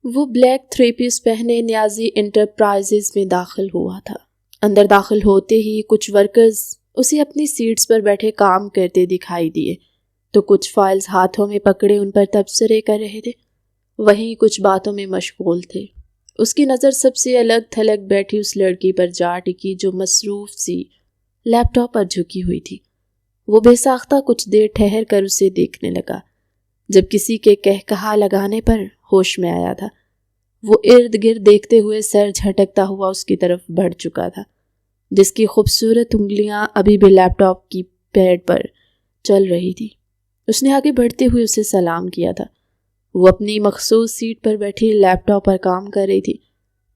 وہ black three piece پہنے نیازی enterprises میں داخل ہوا تھا۔ اندر داخل ہوتے ہی کچھ ورکرز اسے اپنی سیٹس پر بیٹھے کام کرتے دکھائی دیے تو کچھ فائلز ہاتھوں میں پکڑے ان پر تبصرے کر رہے تھے، وہیں کچھ باتوں میں مشغول تھے۔ اس کی نظر سب سے الگ تھلگ بیٹھی اس لڑکی پر جا ٹکی جو مصروف سی لیپ ٹاپ پر جھکی ہوئی تھی۔ وہ بے ساختہ کچھ دیر ٹھہر کر اسے دیکھنے لگا۔ جب کسی کے کہا لگانے پر ہوش میں آیا تھا، وہ ارد گرد دیکھتے ہوئے سر جھٹکتا ہوا اس کی طرف بڑھ چکا تھا، جس کی خوبصورت انگلیاں ابھی بھی لیپ ٹاپ کی پیڈ پر چل رہی تھی۔ اس نے آگے بڑھتے ہوئے اسے سلام کیا تھا۔ وہ اپنی مخصوص سیٹ پر بیٹھی لیپ ٹاپ پر کام کر رہی تھی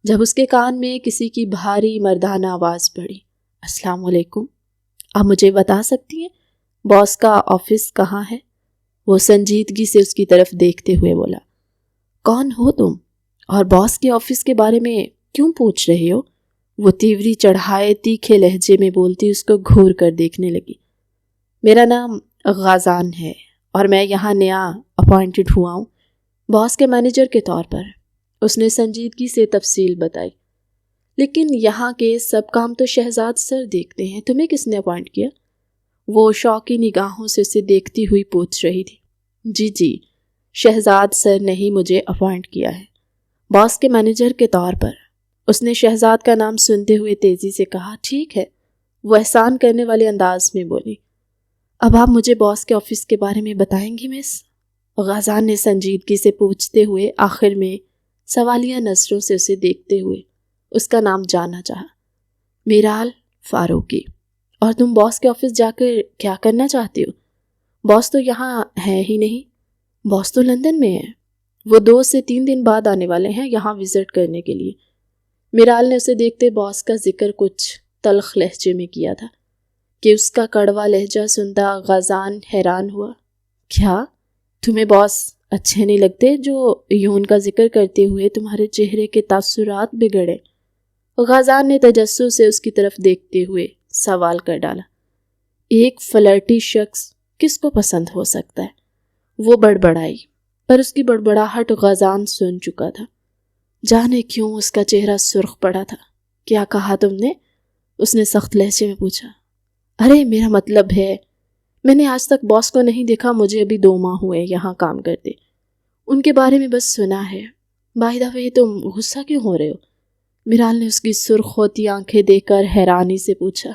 جب اس کے کان میں کسی کی بھاری مردانہ آواز پڑی۔ السلام علیکم، آپ مجھے بتا سکتی ہیں باس کا آفس کہاں ہے؟ وہ سنجیدگی سے اس کی طرف دیکھتے ہوئے بولا۔ کون ہو تم اور باس کے آفس کے بارے میں کیوں پوچھ رہے ہو؟ وہ تیوری چڑھائے تیکھے لہجے میں بولتی اس کو گھور کر دیکھنے لگی۔ میرا نام غازان ہے اور میں یہاں نیا اپوائنٹڈ ہوا ہوں، باس کے مینیجر کے طور پر، اس نے سنجیدگی سے تفصیل بتائی۔ لیکن یہاں کے سب کام تو شہزاد سر دیکھتے ہیں، تمہیں کس نے اپوائنٹ کیا؟ وہ شوقی نگاہوں سے اسے دیکھتی ہوئی پوچھ رہی تھی۔ جی شہزاد سر نے ہی مجھے اپوائنٹ کیا ہے، باس کے مینیجر کے طور پر، اس نے شہزاد کا نام سنتے ہوئے تیزی سے کہا۔ ٹھیک ہے، وہ احسان کرنے والے انداز میں بولی۔ اب آپ مجھے باس کے آفس کے بارے میں بتائیں گی مس؟ غازان نے سنجیدگی سے پوچھتے ہوئے آخر میں سوالیہ نظروں سے اسے دیکھتے ہوئے اس کا نام جاننا چاہا۔ میرال فاروقی۔ اور تم باس کے آفس جا کر کیا کرنا چاہتی ہو؟ باس تو یہاں ہے ہی نہیں، باس تو لندن میں ہے، وہ 2 سے 3 دن بعد آنے والے ہیں یہاں وزٹ کرنے کے لیے۔ میرال نے اسے دیکھتے باس کا ذکر کچھ تلخ لہجے میں کیا تھا کہ اس کا کڑوا لہجہ سنتا غازان حیران ہوا۔ کیا تمہیں باس اچھے نہیں لگتے جو یوں ان کا ذکر کرتے ہوئے تمہارے چہرے کے تاثرات بگڑے؟ غازان نے تجسس سے اس کی طرف دیکھتے ہوئے سوال کر ڈالا۔ ایک فلرٹی شخص کس کو پسند ہو سکتا ہے؟ وہ بڑبڑائی، پر اس کی بڑبڑاہٹ غازان سن چکا تھا۔ جانے کیوں اس کا چہرہ سرخ پڑا تھا۔ کیا کہا تم نے؟ اس نے سخت لہجے میں پوچھا۔ ارے میرا مطلب ہے، میں نے آج تک باس کو نہیں دیکھا، مجھے ابھی 2 ماہ ہوئے یہاں کام کرتے، ان کے بارے میں بس سنا ہے۔ بائی دا وے تم غصہ کیوں ہو رہے ہو؟ میرال نے اس کی سرخ ہوتی آنکھیں دیکھ کر حیرانی سے پوچھا۔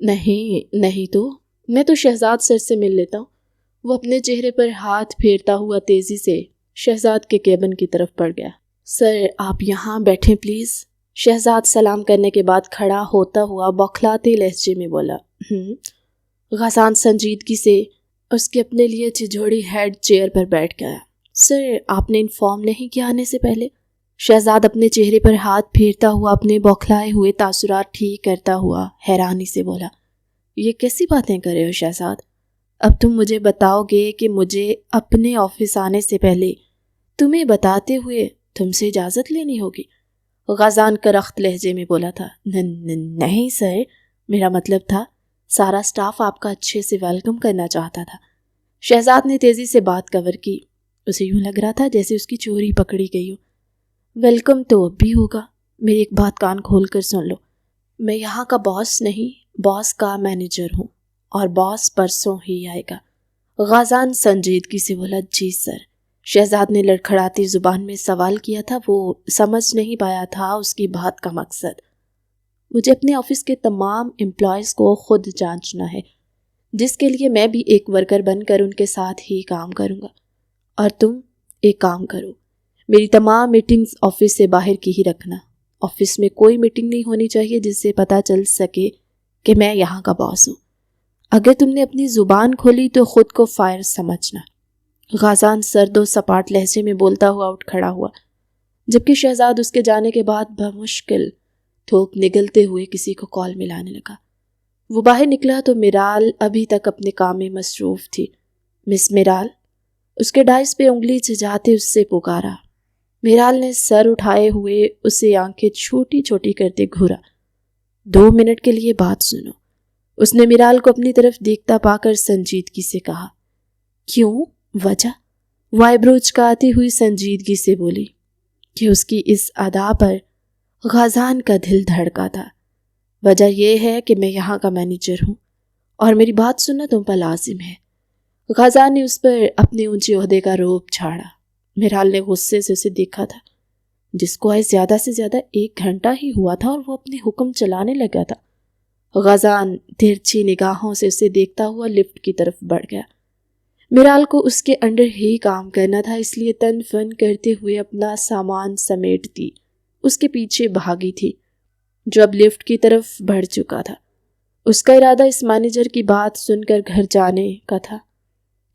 نہیں تو میں تو شہزاد سر سے مل لیتا ہوں۔ وہ اپنے چہرے پر ہاتھ پھیرتا ہوا تیزی سے شہزاد کے کیبن کی طرف بڑھ گیا۔ سر آپ یہاں بیٹھیں پلیز، شہزاد سلام کرنے کے بعد کھڑا ہوتا ہوا بوکھلاتے لہجے میں بولا۔ غازان سنجیدگی سے اس کے اپنے لیے چھجوڑی ہیڈ چیئر پر بیٹھ گیا۔ سر آپ نے انفارم نہیں کیا آنے سے پہلے؟ شہزاد اپنے چہرے پر ہاتھ پھیرتا ہوا اپنے بوکھلائے ہوئے تاثرات ٹھیک کرتا ہوا حیرانی سے بولا۔ یہ کیسی باتیں کر رہے ہو شہزاد؟ اب تم مجھے بتاؤ گے کہ مجھے اپنے آفس آنے سے پہلے تمہیں بتاتے ہوئے تم سے اجازت لینی ہوگی؟ غازان کرخت لہجے میں بولا تھا۔ نہیں سر، میرا مطلب تھا سارا سٹاف آپ کا اچھے سے ویلکم کرنا چاہتا تھا۔ شہزاد نے تیزی سے بات کور کی۔ اسے یوں لگ رہا تھا جیسے اس کی چوری پکڑی گئی ہو۔ ویلکم تو اب بھی ہوگا، میری ایک بات کان کھول کر سن لو، میں یہاں کا باس نہیں، باس کا مینیجر ہوں، اور باس پرسوں ہی آئے گا۔ غازان سنجیدگی سے بولا۔ جی سر۔ شہزاد نے لڑکھڑاتی زبان میں سوال کیا تھا، وہ سمجھ نہیں پایا تھا اس کی بات کا مقصد۔ مجھے اپنے آفس کے تمام امپلائیز کو خود جانچنا ہے، جس کے لیے میں بھی ایک ورکر بن کر ان کے ساتھ ہی کام کروں گا۔ اور تم ایک کام کرو، میری تمام میٹنگز آفس سے باہر کی ہی رکھنا۔ آفس میں کوئی میٹنگ نہیں ہونی چاہیے جس سے پتہ چل سکے کہ میں یہاں کا باس ہوں۔ اگر تم نے اپنی زبان کھولی تو خود کو فائر سمجھنا۔ غازان سرد و سپاٹ لہجے میں بولتا ہوا اٹھ کھڑا ہوا، جبکہ شہزاد اس کے جانے کے بعد بمشکل تھوک نگلتے ہوئے کسی کو کال ملانے لگا۔ وہ باہر نکلا تو میرال ابھی تک اپنے کام میں مصروف تھی۔ مس میرال، اس کے ڈائس پہ انگلی چجاتے اس سے پکارا۔ میرال نے سر اٹھائے ہوئے اسے آنکھیں چھوٹی چھوٹی کرتے گھورا۔ 2 منٹ کے لیے بات سنو، اس نے میرال کو اپنی طرف دیکھتا پا کر سنجیدگی سے کہا۔ کیوں؟ وجہ؟ وہ آئی برو چکاتی ہوئی سنجیدگی سے بولی۔ کہ اس کی اس ادا پر غازان کا دل دھڑکا تھا۔ وجہ یہ ہے کہ میں یہاں کا مینیجر ہوں اور میری بات سننا تم پر لازم ہے۔ غازان نے اس پر اپنے اونچے عہدے کا رعب جھاڑا۔ میرال نے غصے سے اسے دیکھا تھا، جس کو آئے زیادہ سے زیادہ 1 گھنٹہ ہی ہوا تھا اور وہ اپنے حکم چلانے لگا تھا۔ غازان ترچھی نگاہوں سے اسے دیکھتا ہوا لفٹ کی طرف بڑھ گیا۔ میرال کو اس کے انڈر ہی کام کرنا تھا، اس لیے تن فن کرتے ہوئے اپنا سامان سمیٹتی اس کے پیچھے بھاگی تھی، جو اب لفٹ کی طرف بڑھ چکا تھا۔ اس کا ارادہ اس مینیجر کی بات سن کر گھر جانے کا تھا،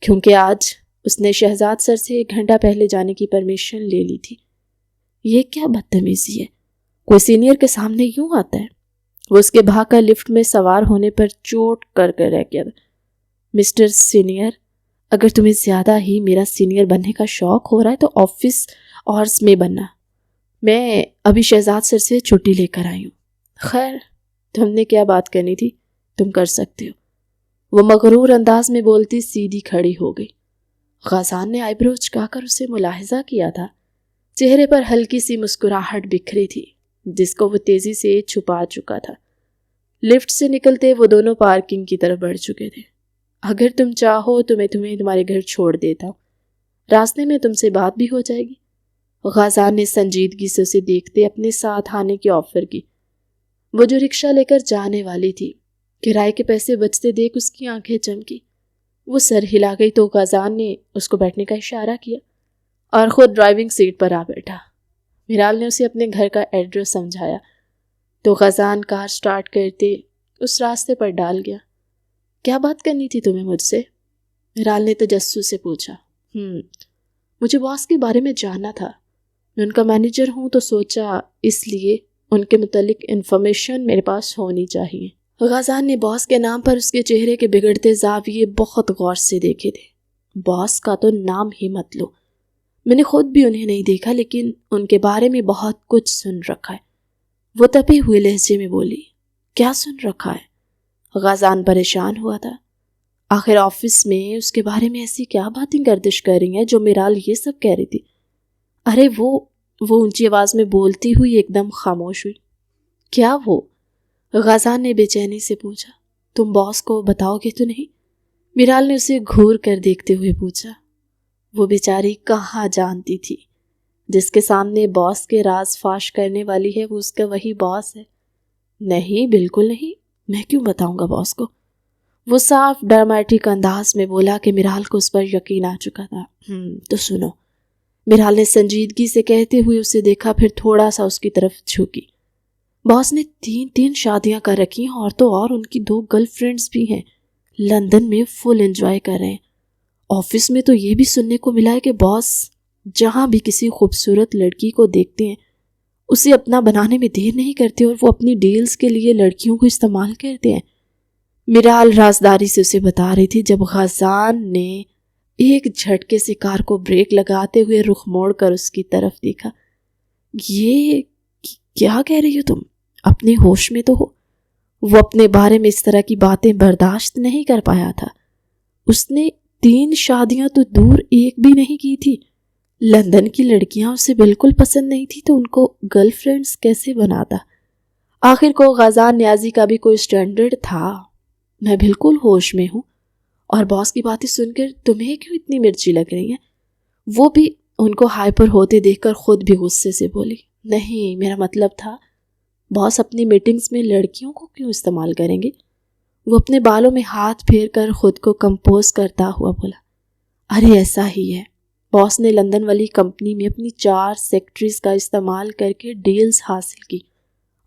کیونکہ آج اس نے شہزاد سر سے 1 گھنٹہ پہلے جانے کی پرمیشن لے لی تھی۔ یہ کیا بدتمیزی ہے، کوئی سینئر کے سامنے یوں آتا ہے؟ وہ اس کے بھاگ کر لفٹ میں سوار ہونے پر چوٹ کر رہ گیا۔ مسٹر سینئر، اگر تمہیں زیادہ ہی میرا سینئر بننے کا شوق ہو رہا ہے تو آفس آورز میں بننا۔ میں ابھی شہزاد سر سے چھٹی لے کر آئی ہوں۔ خیر، تم نے کیا بات کرنی تھی، تم کر سکتے ہو۔ وہ مغرور انداز میں بولتی سیدھی کھڑی ہو گئی۔ غازان نے آئی برو چکا کر اسے ملاحظہ کیا تھا۔ چہرے پر ہلکی سی مسکراہٹ بکھری تھی، جس کو وہ تیزی سے چھپا چکا تھا۔ لفٹ سے نکلتے وہ دونوں پارکنگ کی طرف بڑھ چکے تھے۔ اگر تم چاہو تو میں تمہیں تمہارے گھر چھوڑ دیتا ہوں، راستے میں تم سے بات بھی ہو جائے گی۔ غازان نے سنجیدگی سے اسے دیکھتے اپنے ساتھ آنے کی آفر کی۔ وہ جو رکشہ لے کر جانے والی تھی، کرائے کے پیسے بچتے دیکھ اس کی آنکھیں چمکی۔ وہ سر ہلا گئی تو غازان نے اس کو بیٹھنے کا اشارہ کیا اور خود ڈرائیونگ سیٹ پر آ بیٹھا۔ میرال نے اسے اپنے گھر کا ایڈریس سمجھایا تو غازان کار سٹارٹ کرتے اس راستے پر ڈال گیا۔ کیا بات کرنی تھی تمہیں مجھ سے؟ میرال نے تجسس سے پوچھا۔ مجھے باس کے بارے میں جاننا تھا، میں ان کا مینیجر ہوں تو سوچا اس لیے ان کے متعلق انفارمیشن میرے پاس ہونی چاہیے۔ غازان نے باس کے نام پر اس کے چہرے کے بگڑتے زاویے بہت غور سے دیکھے تھے۔ باس کا تو نام ہی مت لو، میں نے خود بھی انہیں نہیں دیکھا، لیکن ان کے بارے میں بہت کچھ سن رکھا ہے۔ وہ تپے ہوئے لہجے میں بولی۔ کیا سن رکھا ہے؟ غازان پریشان ہوا تھا۔ آخر آفس میں اس کے بارے میں ایسی کیا باتیں گردش کر رہی ہیں جو میرال یہ سب کہہ رہی تھی؟ ارے وہ اونچی آواز میں بولتی ہوئی ایک دم خاموش ہوئی۔ کیا وہ؟ غازان نے بے چینی سے پوچھا۔ تم باس کو بتاؤ گے تو نہیں؟ میرال نے اسے گھور کر دیکھتے ہوئے پوچھا۔ وہ بیچاری کہاں جانتی تھی، جس کے سامنے باس کے راز فاش کرنے والی ہے وہ اس کا وہی باس ہے۔ نہیں، بالکل نہیں، میں کیوں بتاؤں گا باس کو؟ وہ صاف ڈرامیٹک انداز میں بولا کہ میرال کو اس پر یقین آ چکا تھا۔ تو سنو، میرال نے سنجیدگی سے کہتے ہوئے اسے دیکھا، پھر تھوڑا سا اس کی طرف جھکی۔ باس نے 3 شادیاں کر رکھی ہیں اور تو اور ان کی 2 گرل فرینڈز بھی ہیں، لندن میں فل انجوائے کر رہے ہیں۔ آفس میں تو یہ بھی سننے کو ملا ہے کہ باس جہاں بھی کسی خوبصورت لڑکی کو دیکھتے ہیں اسے اپنا بنانے میں دیر نہیں کرتے اور وہ اپنی ڈیلز کے لیے لڑکیوں کو استعمال کرتے ہیں۔ میرال رازداری سے اسے بتا رہی تھی جب غازان نے ایک جھٹکے سے کار کو بریک لگاتے ہوئے رخ موڑ کر اس کی طرف دیکھا۔ یہ کیا کہہ رہی ہو تم؟ اپنے ہوش میں تو ہو؟ وہ اپنے بارے میں اس طرح کی باتیں برداشت نہیں کر پایا تھا۔ اس نے 3 شادیاں تو دور 1 بھی نہیں کی تھی۔ لندن کی لڑکیاں اسے بالکل پسند نہیں تھی تو ان کو گرل فرینڈز کیسے بناتا؟ آخر کو غازان نیازی کا بھی کوئی سٹینڈرڈ تھا۔ میں بالکل ہوش میں ہوں، اور باس کی باتیں سن کر تمہیں کیوں اتنی مرچی لگ رہی ہیں؟ وہ بھی ان کو ہائپر ہوتے دیکھ کر خود بھی غصے سے بولی۔ نہیں، میرا مطلب تھا باس اپنی میٹنگز میں لڑکیوں کو کیوں استعمال کریں گے؟ وہ اپنے بالوں میں ہاتھ پھیر کر خود کو کمپوز کرتا ہوا بولا۔ ارے ایسا ہی ہے، باس نے لندن والی کمپنی میں اپنی 4 سیکرٹریز کا استعمال کر کے ڈیلز حاصل کی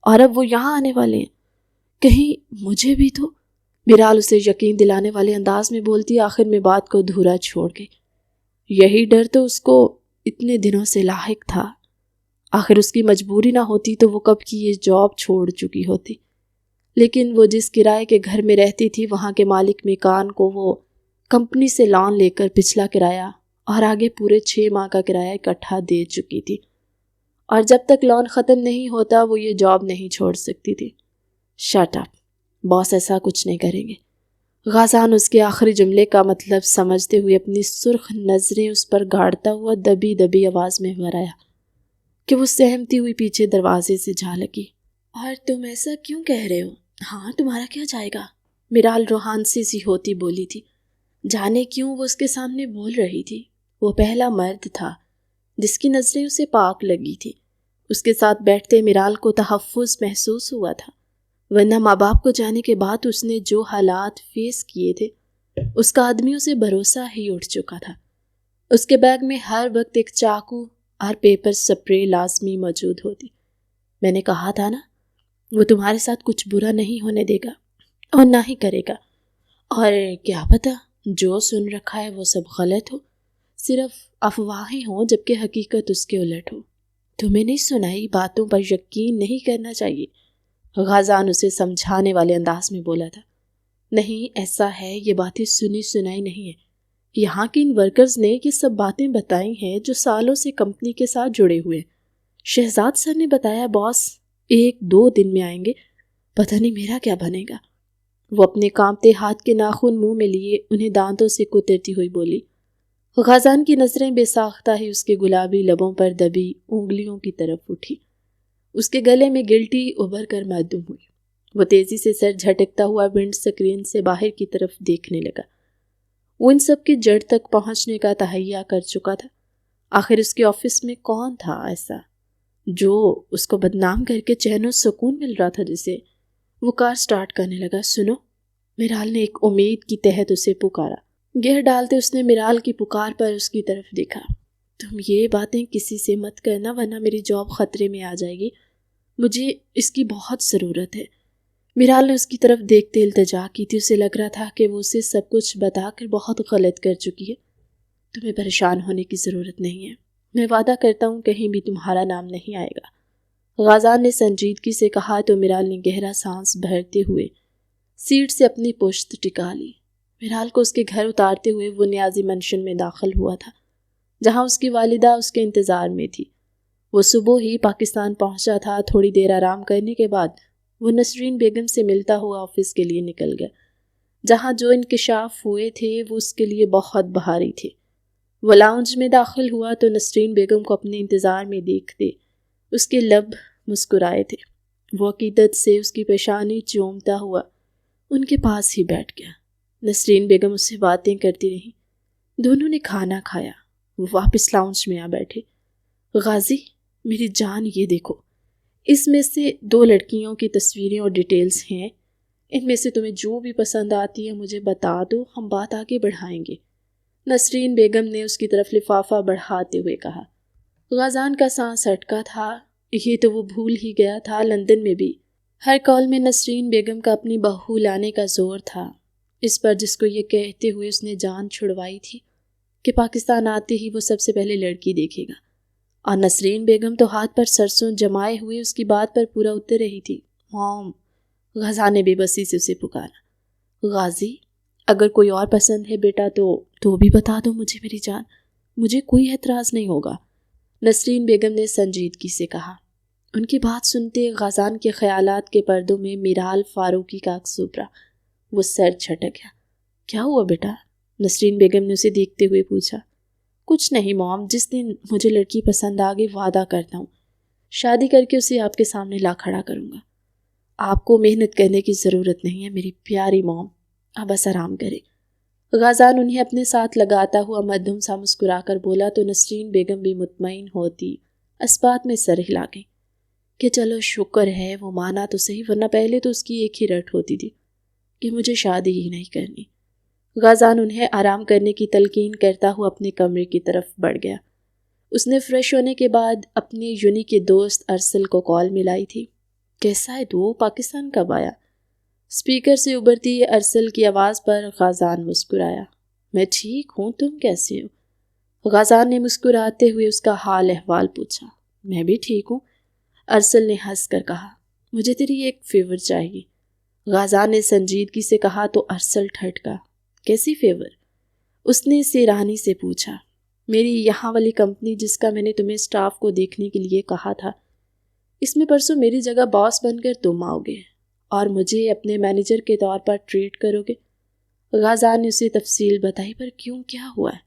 اور اب وہ یہاں آنے والے ہیں۔ کہیں مجھے بھی تو؟ میرال اسے یقین دلانے والے انداز میں بولتی، آخر میں بات کو دھورا چھوڑ گئی۔ یہی ڈر تو اس کو اتنے دنوں سے لاحق تھا۔ آخر اس کی مجبوری نہ ہوتی تو وہ کب کی یہ جاب چھوڑ چکی ہوتی۔ لیکن وہ جس کرائے کے گھر میں رہتی تھی وہاں کے مالک مکان کو وہ کمپنی سے لون لے کر پچھلا کرایہ اور آگے پورے 6 ماہ کا کرایہ اکٹھا دے چکی تھی، اور جب تک لون ختم نہیں ہوتا وہ یہ جاب نہیں چھوڑ سکتی تھی۔ شٹ اپ، باس ایسا کچھ نہیں کریں گے۔ غازان اس کے آخری جملے کا مطلب سمجھتے ہوئے اپنی سرخ نظریں اس پر گاڑتا ہوا دبی دبی آواز میں بھرایا۔ کہ وہ سہمتی ہوئی پیچھے دروازے سے جا لگی۔ اور تم ایسا کیوں کہہ رہے ہو؟ ہاں تمہارا کیا جائے گا؟ میرال روحانسی سی ہوتی بولی تھی۔ جانے کیوں وہ اس کے سامنے بول رہی تھی؟ وہ پہلا مرد تھا جس کی نظریں اسے پاک لگی تھی۔ اس کے ساتھ بیٹھتے میرال کو تحفظ محسوس ہوا تھا، ورنہ ماں باپ کو جانے کے بعد اس نے جو حالات فیس کیے تھے اس کا آدمیوں سے بھروسہ ہی اٹھ چکا تھا۔ اس کے بیگ میں ہر وقت ایک چاقو اور پیپر سپرے لازمی موجود ہوتی۔ میں نے کہا تھا نا، وہ تمہارے ساتھ کچھ برا نہیں ہونے دے گا اور نہ ہی کرے گا۔ اور کیا پتہ جو سن رکھا ہے وہ سب غلط ہو، صرف افواہیں ہوں جبکہ حقیقت اس کے الٹ ہو۔ تمہیں نہیں سنائی باتوں پر یقین نہیں کرنا چاہیے، غازان اسے سمجھانے والے انداز میں بولا تھا۔ نہیں ایسا ہے، یہ باتیں سنی سنائی نہیں ہیں۔ یہاں کے ان ورکرز نے یہ سب باتیں بتائی ہیں جو سالوں سے کمپنی کے ساتھ جڑے ہوئے ہیں۔ شہزاد سر نے بتایا باس 1-2 دن میں آئیں گے، پتہ نہیں میرا کیا بنے گا۔ وہ اپنے کانپتے ہاتھ کے ناخن منہ میں لیے انہیں دانتوں سے کترتی ہوئی بولی۔ غازان کی نظریں بے ساختہ ہی اس کے گلابی لبوں پر دبی انگلیوں کی طرف اٹھی۔ اس کے گلے میں گلٹی ابھر کر معدوم ہوئی۔ وہ تیزی سے سر جھٹکتا ہوا ونڈ سکرین سے باہر کی طرف دیکھنے لگا۔ وہ ان سب کی جڑ تک پہنچنے کا تہیہ کر چکا تھا۔ آخر اس کے آفس میں کون تھا ایسا جو اس کو بدنام کر کے چین و سکون مل رہا تھا جسے؟ وہ کار سٹارٹ کرنے لگا۔ سنو، میرال نے ایک امید کی تحت اسے پکارا۔ گیئر ڈالتے اس نے میرال کی پکار پر اس کی طرف دیکھا۔ تم یہ باتیں کسی سے مت کرنا ورنہ میری جاب خطرے میں آ جائے گی، مجھے اس کی بہت ضرورت ہے۔ میرال نے اس کی طرف دیکھتے التجا کی تھی۔ اسے لگ رہا تھا کہ وہ اسے سب کچھ بتا کر بہت غلط کر چکی ہے۔ تمہیں پریشان ہونے کی ضرورت نہیں ہے، میں وعدہ کرتا ہوں کہیں بھی تمہارا نام نہیں آئے گا، غازان نے سنجیدگی سے کہا تو میرال نے گہرا سانس بھرتے ہوئے سیٹ سے اپنی پشت ٹکا لی۔ میرال کو اس کے گھر اتارتے ہوئے وہ نیازی منشن میں داخل ہوا تھا جہاں اس کی والدہ اس کے انتظار میں تھی۔ وہ صبح ہی پاکستان پہنچا تھا۔ تھوڑی دیر آرام کرنے کے بعد وہ نسرین بیگم سے ملتا ہوا آفس کے لیے نکل گیا، جہاں جو انکشاف ہوئے تھے وہ اس کے لیے بہت بھاری تھے۔ وہ لاؤنج میں داخل ہوا تو نسرین بیگم کو اپنے انتظار میں دیکھتے اس کے لب مسکرائے تھے۔ وہ عقیدت سے اس کی پیشانی چومتا ہوا ان کے پاس ہی بیٹھ گیا۔ نسرین بیگم اس سے باتیں کرتی رہیں۔ دونوں نے کھانا کھایا۔ وہ واپس لاؤنج میں آ بیٹھے۔ غازی میری جان، یہ دیکھو، اس میں سے 2 لڑکیوں کی تصویریں اور ڈیٹیلز ہیں، ان میں سے تمہیں جو بھی پسند آتی ہے مجھے بتا دو، ہم بات آگے بڑھائیں گے۔ نسرین بیگم نے اس کی طرف لفافہ بڑھاتے ہوئے کہا۔ غازان کا سانس اٹکا تھا۔ یہ تو وہ بھول ہی گیا تھا، لندن میں بھی ہر کال میں نسرین بیگم کا اپنی بہو لانے کا زور تھا، اس پر جس کو یہ کہتے ہوئے اس نے جان چھڑوائی تھی کہ پاکستان آتے ہی وہ سب سے پہلے لڑکی دیکھے گا، اور نسرین بیگم تو ہاتھ پر سرسوں جمائے ہوئے اس کی بات پر پورا اتر رہی تھی۔ موم، غازان نے بے بسی سے اسے پکارا۔ غازی اگر کوئی اور پسند ہے بیٹا تو بھی بتا دو مجھے میری جان، مجھے کوئی اعتراض نہیں ہوگا، نسرین بیگم نے سنجیدگی سے کہا۔ ان کی بات سنتے غازان کے خیالات کے پردوں میں میرال فاروقی کا عکس ابھرا۔ وہ سر جھٹک گیا۔ کیا ہوا بیٹا؟ نسرین بیگم نے اسے دیکھتے ہوئے پوچھا۔ کچھ نہیں موم، جس دن مجھے لڑکی پسند آ گئی وعدہ کرتا ہوں شادی کر کے اسے آپ کے سامنے لا کھڑا کروں گا۔ آپ کو محنت کرنے کی ضرورت نہیں ہے میری پیاری موم، آپ بس آرام کریں۔ غازان انہیں اپنے ساتھ لگاتا ہوا مدھم سا مسکرا کر بولا تو نسرین بیگم بھی مطمئن ہوتی اس بات میں سر ہلا گئی کہ چلو شکر ہے وہ مانا تو صحیح، ورنہ پہلے تو اس کی ایک ہی رٹ ہوتی تھی کہ مجھے شادی ہی نہیں کرنی۔ غازان انہیں آرام کرنے کی تلقین کرتا ہوا اپنے کمرے کی طرف بڑھ گیا۔ اس نے فریش ہونے کے بعد اپنے یونی کے دوست ارسل کو کال ملائی تھی۔ کیسا ہے تو؟ پاکستان کب آیا؟ اسپیکر سے ابھرتی ارسل کی آواز پر غازان مسکرایا۔ میں ٹھیک ہوں، تم کیسے ہو؟ غازان نے مسکراتے ہوئے اس کا حال احوال پوچھا۔ میں بھی ٹھیک ہوں، ارسل نے ہنس کر کہا۔ مجھے تیری ایک فیور چاہیے، غازان نے سنجیدگی سے کہا تو ارسل ٹھٹکا۔ کیسی فیور؟ اس نے سیرانی سے پوچھا۔ میری یہاں والی کمپنی جس کا میں نے تمہیں سٹاف کو دیکھنے کے لیے کہا تھا، اس میں پرسوں میری جگہ باس بن کر تم آؤ گے اور مجھے اپنے مینیجر کے طور پر ٹریٹ کرو گے۔ غازان نے اسے تفصیل بتائی۔ پر کیوں، کیا ہوا ہے؟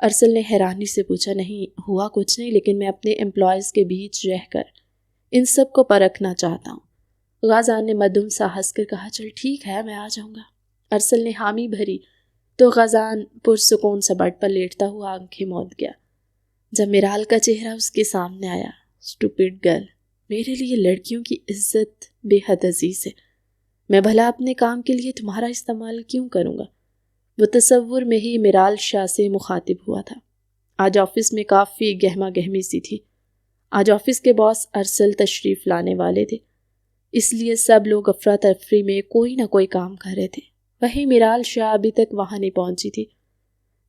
ارسل نے حیرانی سے پوچھا۔ نہیں ہوا کچھ نہیں، لیکن میں اپنے امپلائیز کے بیچ رہ کر ان سب کو پرکھنا چاہتا ہوں۔ غازان نے مدھم سا ہنس کر کہا، چل ٹھیک ہے، میں آ جاؤں گا۔ ارسل نے حامی بھری تو غازان پرسکون سا بیڈ پر لیٹتا ہوا آنکھیں موند گیا۔ جب میرال کا چہرہ اس کے سامنے آیا، اسٹوپڈ گرل، میرے لیے لڑکیوں کی عزت بے حد عزیز ہے، میں بھلا اپنے کام کے لیے تمہارا استعمال کیوں کروں گا؟ وہ تصور میں ہی میرال شاہ سے مخاطب ہوا تھا۔ آج آفس میں کافی گہما گہمی سی تھی۔ آج آفس کے باس ارسل تشریف لانے والے تھے، اس لیے سب لوگ افراتفری میں کوئی نہ کوئی کام کر رہے تھے۔ وہی میرال شاہ ابھی تک وہاں نہیں پہنچی تھی۔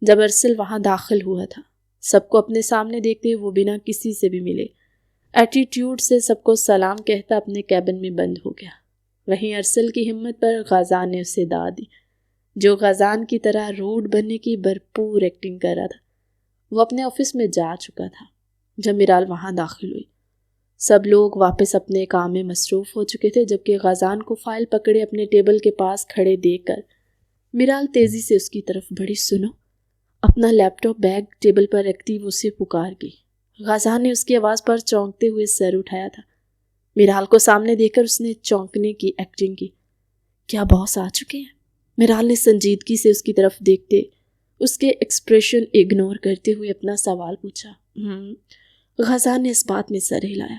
جب ارسل وہاں داخل ہوا تھا، سب کو اپنے سامنے دیکھتے وہ بنا کسی سے بھی ملے ایٹیٹیوڈ سے سب کو سلام کہتا اپنے کیبن میں بند ہو گیا۔ وہیں ارسل کی ہمت پر غازان نے اسے داد دی، جو غازان کی طرح روڈ بننے کی بھرپور ایکٹنگ کر رہا تھا۔ وہ اپنے آفس میں جا چکا تھا جب میرال وہاں داخل ہوئی۔ سب لوگ واپس اپنے کام میں مصروف ہو چکے تھے، جبکہ غازان کو فائل پکڑے اپنے ٹیبل کے پاس کھڑے دیکھ کر میرال تیزی سے اس کی طرف بڑھی۔ سنو، اپنا لیپ ٹاپ بیگ ٹیبل پر رکھتی وہ اسے پکار گئی۔ غازان نے اس کی آواز پر چونکتے ہوئے سر اٹھایا تھا۔ میرال کو سامنے دیکھ کر اس نے چونکنے کی ایکٹنگ کی۔ کیا باس آ چکے ہیں؟ میرال نے سنجیدگی سے اس کی طرف دیکھتے اس کے ایکسپریشن اگنور کرتے ہوئے اپنا سوال پوچھا۔ غازان نے اس بات میں سر ہلایا۔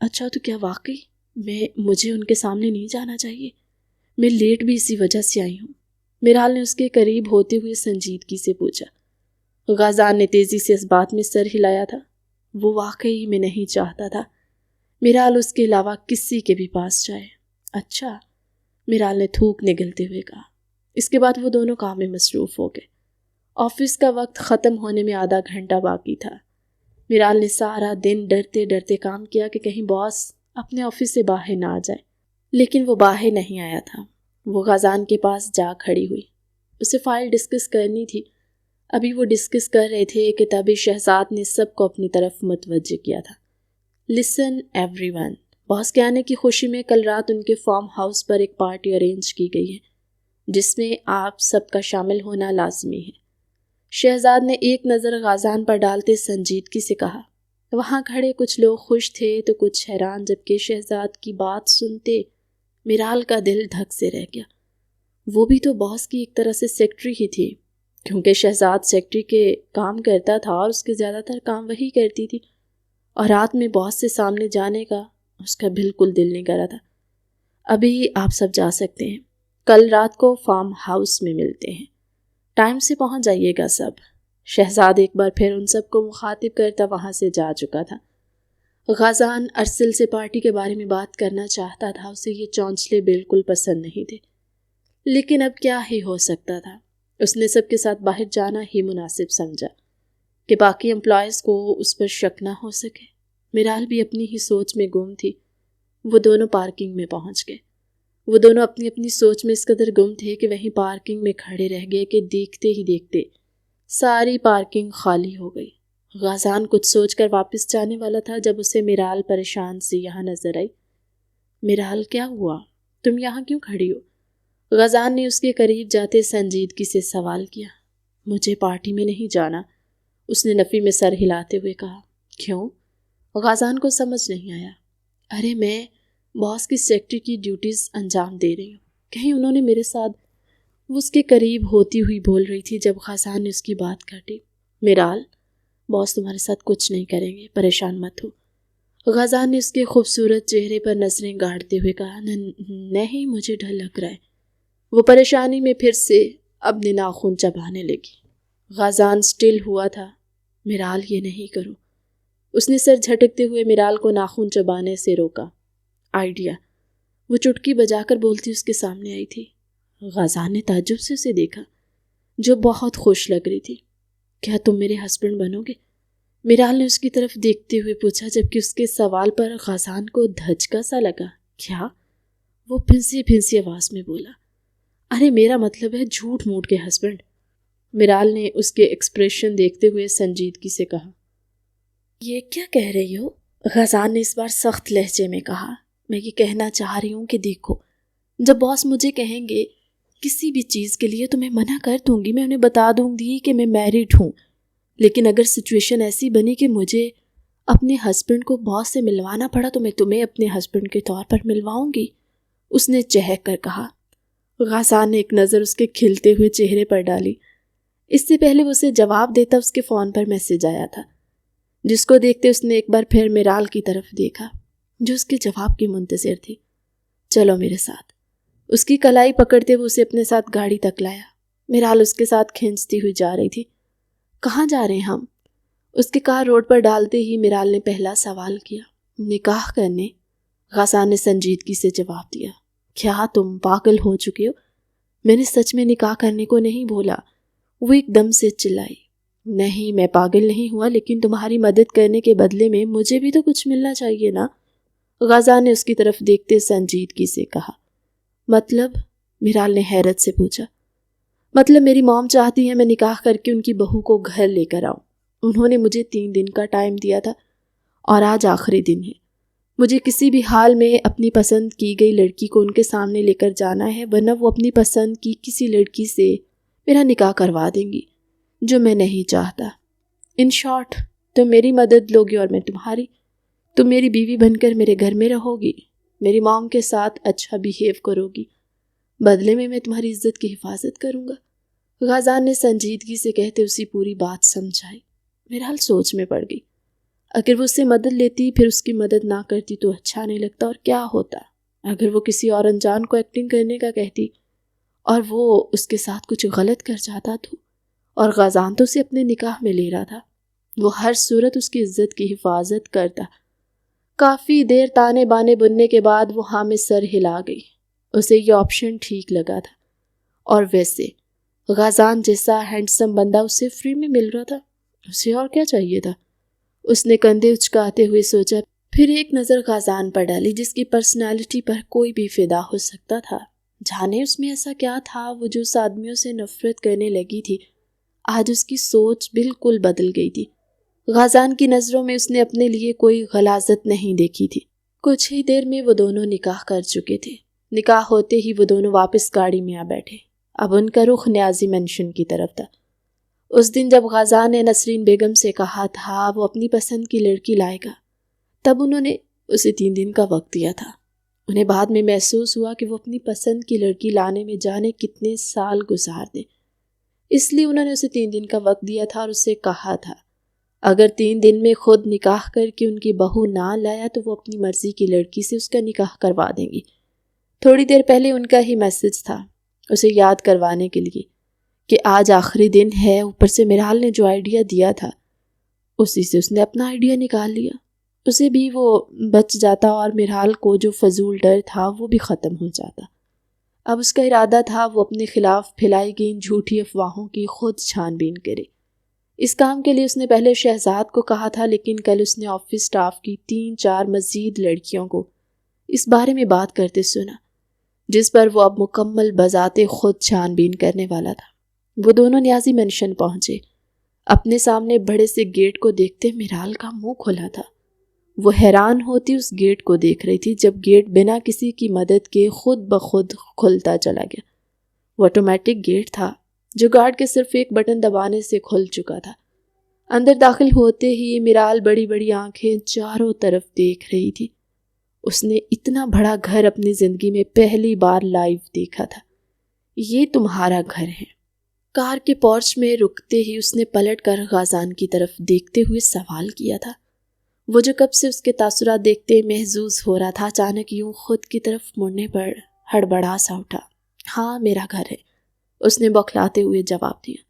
اچھا، تو کیا واقعی مجھے ان کے سامنے نہیں جانا چاہیے؟ میں لیٹ بھی اسی وجہ سے آئی ہوں، میرال نے اس کے قریب ہوتے ہوئے سنجیدگی سے پوچھا۔ غازان نے تیزی سے اس بات میں سر ہلایا تھا۔ وہ واقعی میں نہیں چاہتا تھا میرال اس کے علاوہ کسی کے بھی پاس جائے۔ اچھا، میرال نے تھوک نگلتے ہوئے کہا۔ اس کے بعد وہ دونوں کام میں مصروف ہو گئے۔ آفس کا وقت ختم ہونے میں آدھا گھنٹہ باقی تھا۔ میرال نے سارا دن ڈرتے ڈرتے کام کیا کہ کہیں باس اپنے آفس سے باہر نہ آ جائے، لیکن وہ باہر نہیں آیا تھا۔ وہ غازان کے پاس جا کھڑی ہوئی۔ اسے فائل ڈسکس کرنی تھی۔ ابھی وہ ڈسکس کر رہے تھے کہ تبھی شہزاد نے سب کو اپنی طرف متوجہ کیا تھا۔ لسن ایوری ون، باس کے آنے کی خوشی میں کل رات ان کے فارم ہاؤس پر ایک پارٹی ارینج کی گئی ہے، جس میں آپ سب کا شامل ہونا لازمی ہے۔ شہزاد نے ایک نظر غازان پر ڈالتے سنجیدگی سے کہا۔ وہاں کھڑے کچھ لوگ خوش تھے تو کچھ حیران، جبکہ شہزاد کی بات سنتے میرال کا دل دھک سے رہ گیا۔ وہ بھی تو باس کی ایک طرح سے سیکرٹری ہی تھی، کیونکہ شہزاد سیکرٹری کے کام کرتا تھا اور اس کے زیادہ تر کام وہی کرتی تھی، اور رات میں باس سے سامنے جانے کا اس کا بالکل دل نہیں کرا تھا۔ ابھی آپ سب جا سکتے ہیں، کل رات کو فارم ہاؤس میں ملتے ہیں، ٹائم سے پہنچ جائیے گا سب۔ شہزاد ایک بار پھر ان سب کو مخاطب کرتا وہاں سے جا چکا تھا۔ غازان ارسل سے پارٹی کے بارے میں بات کرنا چاہتا تھا، اسے یہ چونچلے بالکل پسند نہیں تھے، لیکن اب کیا ہی ہو سکتا تھا۔ اس نے سب کے ساتھ باہر جانا ہی مناسب سمجھا کہ باقی امپلائیز کو اس پر شک نہ ہو سکے۔ میرال بھی اپنی ہی سوچ میں گم تھی۔ وہ دونوں پارکنگ میں پہنچ گئے۔ وہ دونوں اپنی اپنی سوچ میں اس قدر گم تھے کہ وہیں پارکنگ میں کھڑے رہ گئے کہ دیکھتے ہی دیکھتے ساری پارکنگ خالی ہو گئی۔ غازان کچھ سوچ کر واپس جانے والا تھا جب اسے میرال پریشان سی یہاں نظر آئی۔ میرال، کیا ہوا؟ تم یہاں کیوں کھڑی ہو؟ غازان نے اس کے قریب جاتے سنجیدگی سے سوال کیا۔ مجھے پارٹی میں نہیں جانا، اس نے نفی میں سر ہلاتے ہوئے کہا۔ کیوں؟ غازان کو سمجھ نہیں آیا۔ ارے میں باس کی سیکرٹری کی ڈیوٹیز انجام دے رہی ہوں، کہیں انہوں نے میرے ساتھ… وہ اس کے قریب ہوتی ہوئی بول رہی تھی جب غازان نے اس کی بات کاٹی۔ میرال، باس تمہارے ساتھ کچھ نہیں کریں گے، پریشان مت ہو۔ غازان نے اس کے خوبصورت چہرے پر نظریں گاڑتے ہوئے کہا۔ نہیں، مجھے ڈر لگ رہا ہے۔ وہ پریشانی میں پھر سے اپنے ناخن چبانے لگی۔ غازان سٹل ہوا تھا۔ میرال، یہ نہیں کرو۔ اس نے سر جھٹکتے ہوئے میرال کو ناخن چبانے سے روکا۔ آئیڈیا، وہ چٹکی بجا کر بولتی اس کے سامنے آئی تھی۔ غازان نے تعجب سے اسے دیکھا، جو بہت خوش لگ رہی تھی۔ کیا تم میرے ہسبینڈ بنو گے؟ میرال نے اس کی طرف دیکھتے ہوئے پوچھا، جبکہ اس کے سوال پر غازان کو دھچکا سا لگا۔ کیا؟ وہ پھنسی پھنسی آواز میں بولا۔ ارے میرا مطلب ہے جھوٹ موٹ کے ہسبینڈ۔ میرال نے اس کے ایکسپریشن دیکھتے ہوئے سنجیدگی سے کہا۔ یہ کیا کہہ رہی ہو؟ غازان نے اس بار سخت لہجے میں کہا۔ میں یہ کہنا چاہ رہی ہوں کہ دیکھو، جب باس مجھے کہیں گے کسی بھی چیز کے لیے تو میں منع کر دوں گی، میں انہیں بتا دوں گی کہ میں میرڈ ہوں، لیکن اگر سچویشن ایسی بنی کہ مجھے اپنے ہسبینڈ کو باس سے ملوانا پڑا تو میں تمہیں اپنے ہسبینڈ کے طور پر ملواؤں گی، اس نے چہک کر کہا۔ غازان نے ایک نظر اس کے کھلتے ہوئے چہرے پر ڈالی۔ اس سے پہلے وہ اسے جواب دیتا اس کے فون پر میسج آیا تھا، جس کو دیکھتے اس نے ایک بار پھر میرال کی طرف دیکھا جو اس کے جواب کی منتظر تھی۔ چلو میرے ساتھ، اس کی کلائی پکڑتے وہ اسے اپنے ساتھ گاڑی تک لایا۔ میرال اس کے ساتھ کھینچتی ہوئی جا رہی تھی۔ کہاں جا رہے ہیں ہم؟ اس کی کار روڈ پر ڈالتے ہی میرال نے پہلا سوال کیا۔ نکاح کرنے، غازان نے سنجیدگی سے جواب دیا۔ کیا تم پاگل ہو چکے ہو؟ میں نے سچ میں نکاح کرنے کو نہیں بولا، وہ ایک دم سے چلائی۔ نہیں، میں پاگل نہیں ہوا، لیکن تمہاری مدد کرنے کے بدلے میں مجھے بھی تو کچھ ملنا چاہیے نا، غازان نے اس کی طرف دیکھتے سنجیدگی سے کہا۔ مطلب؟ میرال نے حیرت سے پوچھا۔ مطلب میری موم چاہتی ہے میں نکاح کر کے ان کی بہو کو گھر لے کر آؤں۔ انہوں نے مجھے 3 دن کا ٹائم دیا تھا اور آج آخری دن ہے۔ مجھے کسی بھی حال میں اپنی پسند کی گئی لڑکی کو ان کے سامنے لے کر جانا ہے، ورنہ وہ اپنی پسند کی کسی لڑکی سے میرا نکاح کروا دیں گی، جو میں نہیں چاہتا۔ ان شارٹ، تم میری مدد لوگی اور میں تمہاری۔ تم میری بیوی بن کر میرے گھر میں رہو گی، میری موم کے ساتھ اچھا بیہیو کرو گی، بدلے میں تمہاری عزت کی حفاظت کروں گا، غازان نے سنجیدگی سے کہتے اسی پوری بات سمجھائی۔ میرال سوچ میں پڑ گئی۔ اگر وہ اس سے مدد لیتی پھر اس کی مدد نہ کرتی تو اچھا نہیں لگتا، اور کیا ہوتا اگر وہ کسی اور انجان کو ایکٹنگ کرنے کا کہتی اور وہ اس کے ساتھ کچھ غلط کر جاتا تو؟ اور غازان تو اسے اپنے نکاح میں لے رہا تھا، وہ ہر صورت اس کی عزت کی حفاظت کرتا۔ کافی دیر تانے بانے بننے کے بعد وہ ہاں میں سر ہلا گئی۔ اسے یہ آپشن ٹھیک لگا تھا، اور ویسے غازان جیسا ہینڈسم بندہ اسے فری میں مل رہا تھا، اسے اور کیا چاہیے تھا؟ اس نے کندھے اچکاتے ہوئے سوچا، پھر ایک نظر غازان پر ڈالی جس کی پرسنالٹی پر کوئی بھی فدا ہو سکتا تھا۔ جانے اس میں ایسا کیا تھا، وہ جو اس آدمیوں سے نفرت کرنے لگی تھی آج اس کی سوچ بالکل بدل گئی تھی۔ غازان کی نظروں میں اس نے اپنے لیے کوئی غلاظت نہیں دیکھی تھی۔ کچھ ہی دیر میں وہ دونوں نکاح کر چکے تھے۔ نکاح ہوتے ہی وہ دونوں واپس گاڑی میں آ بیٹھے۔ اب ان کا رخ نیازی مینشن کی طرف تھا۔ اس دن جب غازان نے نسرین بیگم سے کہا تھا وہ اپنی پسند کی لڑکی لائے گا، تب انہوں نے اسے 3 دن کا وقت دیا تھا۔ انہیں بعد میں محسوس ہوا کہ وہ اپنی پسند کی لڑکی لانے میں جانے کتنے سال گزار دیں، اس لیے انہوں نے اسے 3 دن کا وقت دیا تھا اور اسے کہا تھا اگر 3 دن میں خود نکاح کر کے ان کی بہو نہ لایا تو وہ اپنی مرضی کی لڑکی سے اس کا نکاح کروا دیں گی۔ تھوڑی دیر پہلے ان کا ہی میسج تھا اسے یاد کروانے کے لیے کہ آج آخری دن ہے، اوپر سے میرال نے جو آئیڈیا دیا تھا اسی سے اس نے اپنا آئیڈیا نکال لیا۔ اسے بھی وہ بچ جاتا اور میرال کو جو فضول ڈر تھا وہ بھی ختم ہو جاتا۔ اب اس کا ارادہ تھا وہ اپنے خلاف پھیلائی گئی ان جھوٹی افواہوں کی خود چھان بین کرے۔ اس کام کے لیے اس نے پہلے شہزاد کو کہا تھا، لیکن کل اس نے آفس سٹاف کی 3-4 مزید لڑکیوں کو اس بارے میں بات کرتے سنا، جس پر وہ اب مکمل بذات خود چھان بین کرنے والا تھا۔ وہ دونوں نیازی مینشن پہنچے۔ اپنے سامنے بڑے سے گیٹ کو دیکھتے میرال کا منہ کھلا تھا۔ وہ حیران ہوتی اس گیٹ کو دیکھ رہی تھی جب گیٹ بنا کسی کی مدد کے خود بخود کھلتا چلا گیا۔ وہ آٹومیٹک گیٹ تھا جو گارڈ کے صرف ایک بٹن دبانے سے کھل چکا تھا۔ اندر داخل ہوتے ہی میرال بڑی بڑی آنکھیں چاروں طرف دیکھ رہی تھی۔ اس نے اتنا بڑا گھر اپنی زندگی میں پہلی بار لائیو دیکھا تھا۔ یہ تمہارا گھر ہے؟ کار کے پورچ میں رکتے ہی اس نے پلٹ کر غازان کی طرف دیکھتے ہوئے سوال کیا تھا۔ وہ جو کب سے اس کے تاثرات دیکھتے محظوظ ہو رہا تھا اچانک یوں خود کی طرف مڑنے پر ہڑبڑا سا اٹھا۔ ہاں میرا گھر ہے، اس نے بوکھلاتے ہوئے جواب دیا۔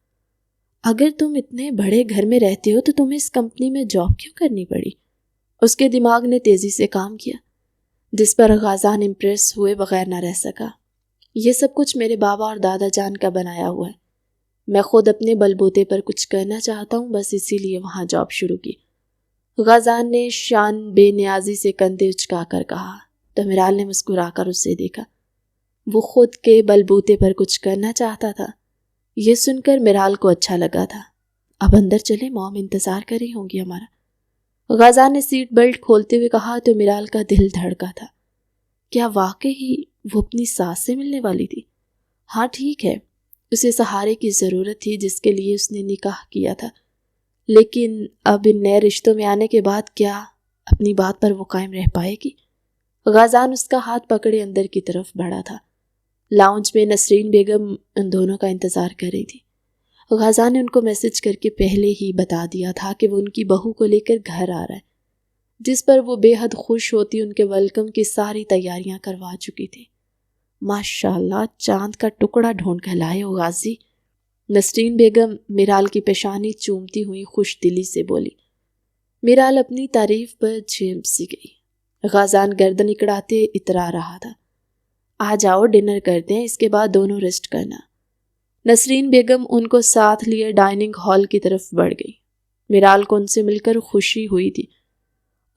اگر تم اتنے بڑے گھر میں رہتے ہو تو تمہیں اس کمپنی میں جاب کیوں کرنی پڑی؟ اس کے دماغ نے تیزی سے کام کیا، جس پر غازان امپریس ہوئے بغیر نہ رہ سکا۔ یہ سب کچھ میرے بابا اور دادا جان کا بنایا ہوا ہے۔ میں خود اپنے بل بوتے پر کچھ کرنا چاہتا ہوں، بس اسی لیے وہاں جاب شروع کی۔ غازان نے شان بے نیازی سے کندھے اچکا کر کہا تو میرال نے مسکرا کر اسے دیکھا۔ وہ خود کے بل بوتے پر کچھ کرنا چاہتا تھا۔ یہ سن کر میرال کو اچھا لگا تھا۔ اب اندر چلے، موم انتظار کر رہی ہوں گی ہمارا۔ غازان نے سیٹ بیلٹ کھولتے ہوئے کہا تو میرال کا دل دھڑکا تھا۔ کیا واقعی وہ اپنی ساس سے ملنے والی تھی؟ ہاں ٹھیک ہے، اسے سہارے کی ضرورت تھی جس کے لیے اس نے نکاح کیا تھا، لیکن اب ان نئے رشتوں میں آنے کے بعد کیا اپنی بات پر وہ قائم رہ پائے گی؟ غازان اس کا ہاتھ پکڑے اندر کی طرف بڑھا تھا۔ لاؤنج میں نسرین بیگم ان دونوں کا انتظار کر رہی تھی۔ غازان نے ان کو میسج کر کے پہلے ہی بتا دیا تھا کہ وہ ان کی بہو کو لے کر گھر آ رہا ہے، جس پر وہ بے حد خوش ہوتی ان کے ویلکم کی ساری تیاریاں کروا چکی تھی۔ ماشاءاللہ، چاند کا ٹکڑا ڈھونڈ کر لائے ہو غازی، نسرین بیگم میرال کی پیشانی چومتی ہوئی خوش دلی سے بولی۔ میرال اپنی تعریف پر جھیم سی گئی۔ غازان گردن اکڑاتے اترا رہا تھا۔ آ جاؤ، ڈنر کرتے ہیں، اس کے بعد دونوں ریسٹ کرنا۔ نسرین بیگم ان کو ساتھ لیے ڈائننگ ہال کی طرف بڑھ گئی۔ میرال کو ان سے مل کر خوشی ہوئی تھی۔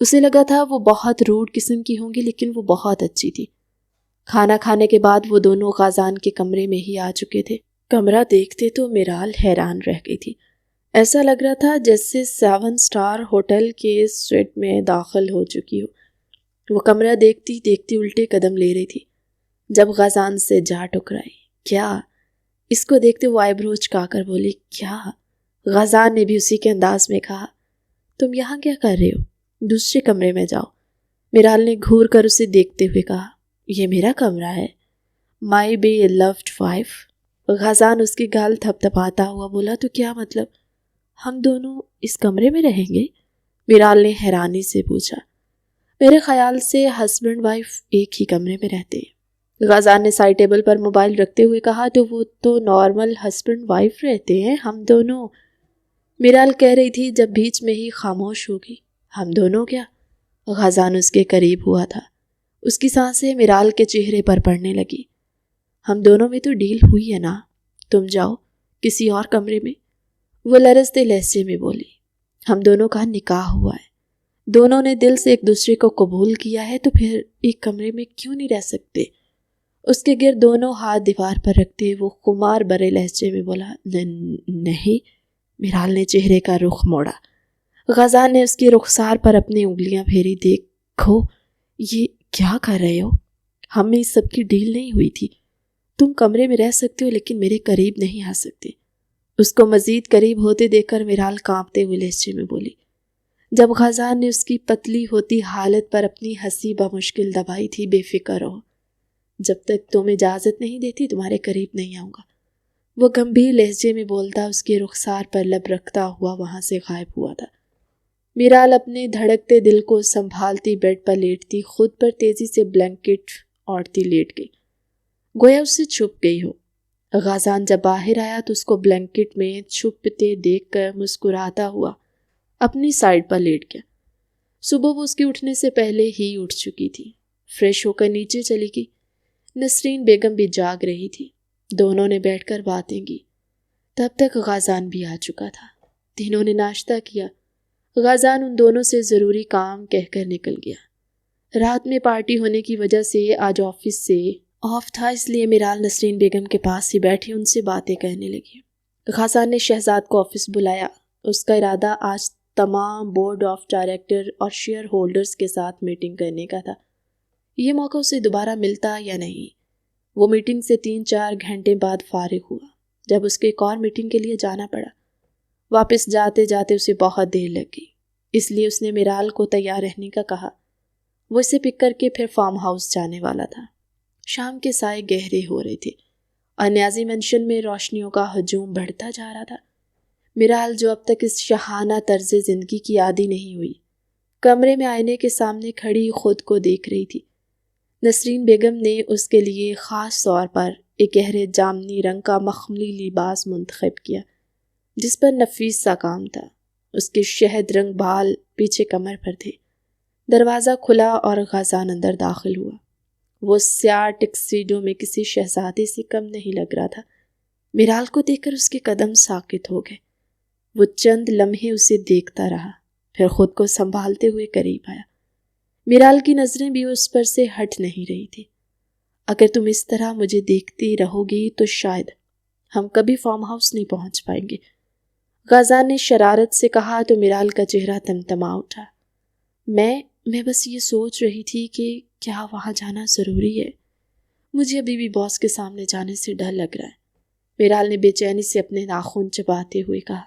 اسے لگا تھا وہ بہت روڈ قسم کی ہوں گی، لیکن وہ بہت اچھی تھی۔ کھانا کھانے کے بعد وہ دونوں غازان کے کمرے میں ہی آ چکے تھے۔ کمرہ دیکھتے تو میرال حیران رہ گئی تھی۔ ایسا لگ رہا تھا جیسے 7 اسٹار ہوٹل کے سویٹ میں داخل ہو چکی ہو۔ وہ کمرہ دیکھتی دیکھتی الٹے قدم لے رہی تھی جب غازان سے جا ٹکرائی۔ کیا؟ اس کو دیکھتے وہ آئی برو چکا کر بولی، کیا؟ غازان نے بھی اسی کے انداز میں کہا، تم یہاں کیا کر رہے ہو؟ دوسرے کمرے میں جاؤ۔ میرال نے گھور کر اسے دیکھتے ہوئے کہا، یہ میرا کمرہ ہے، مائی بی لوڈ وائف۔ غازان اس کی گال تھپ تھپاتا ہوا بولا، تو کیا مطلب ہم دونوں اس کمرے میں رہیں گے؟ میرال نے حیرانی سے پوچھا۔ میرے خیال سے ہسبینڈ وائف ایک ہی کمرے میں رہتے ہیں۔ غازان نے سائڈ ٹیبل پر موبائل رکھتے ہوئے کہا، تو وہ تو نارمل ہسبینڈ وائف رہتے ہیں، ہم دونوں۔ میرال کہہ رہی تھی جب بیچ میں ہی خاموش ہوگی، ہم دونوں کیا؟ غازان اس کے قریب ہوا تھا۔ اس کی سانسیں میرال کے چہرے پر پڑنے لگی۔ ہم دونوں میں تو ڈیل ہوئی ہے نا، تم جاؤ کسی اور کمرے میں۔ وہ لرزتے لہجے میں بولی، ہم دونوں کا نکاح ہوا ہے، دونوں نے دل سے ایک دوسرے کو قبول کیا ہے، تو پھر ایک کمرے میں کیوں نہیں رہ سکتے؟ اس کے گرد دونوں ہاتھ دیوار پر رکھتے وہ خمار برے لہجے میں بولا، نہیں۔ میرال نے چہرے کا رخ موڑا۔ غازان نے اس کی رخسار پر اپنی انگلیاں پھیری۔ دیکھو یہ کیا کر رہے ہو؟ ہم میں اس سب کی ڈیل نہیں ہوئی تھی۔ تم کمرے میں رہ سکتے ہو لیکن میرے قریب نہیں آ سکتے۔ اس کو مزید قریب ہوتے دیکھ کر میرال کانپتے ہوئے لہجے میں بولی۔ جب غازان نے اس کی پتلی ہوتی حالت پر اپنی ہنسی بمشکل دبائی تھی، بے فکر رہو، جب تک تم اجازت نہیں دیتی تمہارے قریب نہیں آؤں گا۔ وہ گمبھیر لہجے میں بولتا اس کے رخسار پر لب رکھتا ہوا وہاں سے غائب ہوا تھا۔ میرال اپنے دھڑکتے دل کو سنبھالتی بیڈ پر لیٹتی خود پر تیزی سے بلینکٹ اوڑھتی لیٹ گئی، گویا اس سے چھپ گئی ہو۔ غازان جب باہر آیا تو اس کو بلینکٹ میں چھپتے دیکھ کر مسکراتا ہوا اپنی سائڈ پر لیٹ گیا۔ صبح وہ اس کے اٹھنے سے پہلے ہی اٹھ چکی تھی۔ فریش ہو کر نیچے چلی گئی۔ نسرین بیگم بھی جاگ رہی تھی۔ دونوں نے بیٹھ کر باتیں کی۔ تب تک غازان بھی آ چکا تھا۔ تینوں نے ناشتہ کیا۔ غازان ان دونوں سے ضروری کام کہہ کر نکل گیا۔ رات میں پارٹی ہونے کی وجہ سے آج آفس سے آف تھا، اس لیے میرال نسرین بیگم کے پاس ہی بیٹھی ان سے باتیں کرنے لگی۔ غازان نے شہزاد کو آفس بلایا۔ اس کا ارادہ آج تمام بورڈ آف ڈائریکٹر اور شیئر ہولڈرز کے ساتھ میٹنگ کرنے کا تھا۔ یہ موقع اسے دوبارہ ملتا یا نہیں؟ وہ میٹنگ سے 3-4 گھنٹے بعد فارغ ہوا جب اس کے ایک اور میٹنگ کے لیے جانا پڑا۔ واپس جاتے جاتے اسے بہت دیر لگ گئی، اس لیے اس نے میرال کو تیار رہنے کا کہا۔ وہ اسے پک کر کے پھر فارم ہاؤس جانے والا تھا۔ شام کے سائے گہرے ہو رہے تھے اور نیازی مینشن میں روشنیوں کا ہجوم بڑھتا جا رہا تھا۔ میرال جو اب تک اس شاہانہ طرز زندگی کی عادی نہیں ہوئی، کمرے میں آئینے کے سامنے کھڑی خود کو دیکھ رہی تھی۔ نسرین بیگم نے اس کے لیے خاص طور پر ایک گہرے جامنی رنگ کا مخملی لباس منتخب کیا جس پر نفیس سا کام تھا۔ اس کے شہد رنگ بال پیچھے کمر پر تھے۔ دروازہ کھلا اور غازان اندر داخل ہوا۔ وہ سیاہ ٹکسیڈو میں کسی شہزادے سے کم نہیں لگ رہا تھا۔ میرال کو دیکھ کر اس کے قدم ساکت ہو گئے۔ وہ چند لمحے اسے دیکھتا رہا، پھر خود کو سنبھالتے ہوئے قریب آیا۔ میرال کی نظریں بھی اس پر سے ہٹ نہیں رہی تھی۔ اگر تم اس طرح مجھے دیکھتی رہو گی تو شاید ہم کبھی فارم ہاؤس نہیں پہنچ پائیں گے، غازان نے شرارت سے کہا تو میرال کا چہرہ تمتما اٹھا۔ میں بس یہ سوچ رہی تھی کہ کیا وہاں جانا ضروری ہے؟ مجھے ابھی بھی باس کے سامنے جانے سے ڈر لگ رہا ہے۔ میرال نے بے چینی سے اپنے ناخن چباتے ہوئے کہا۔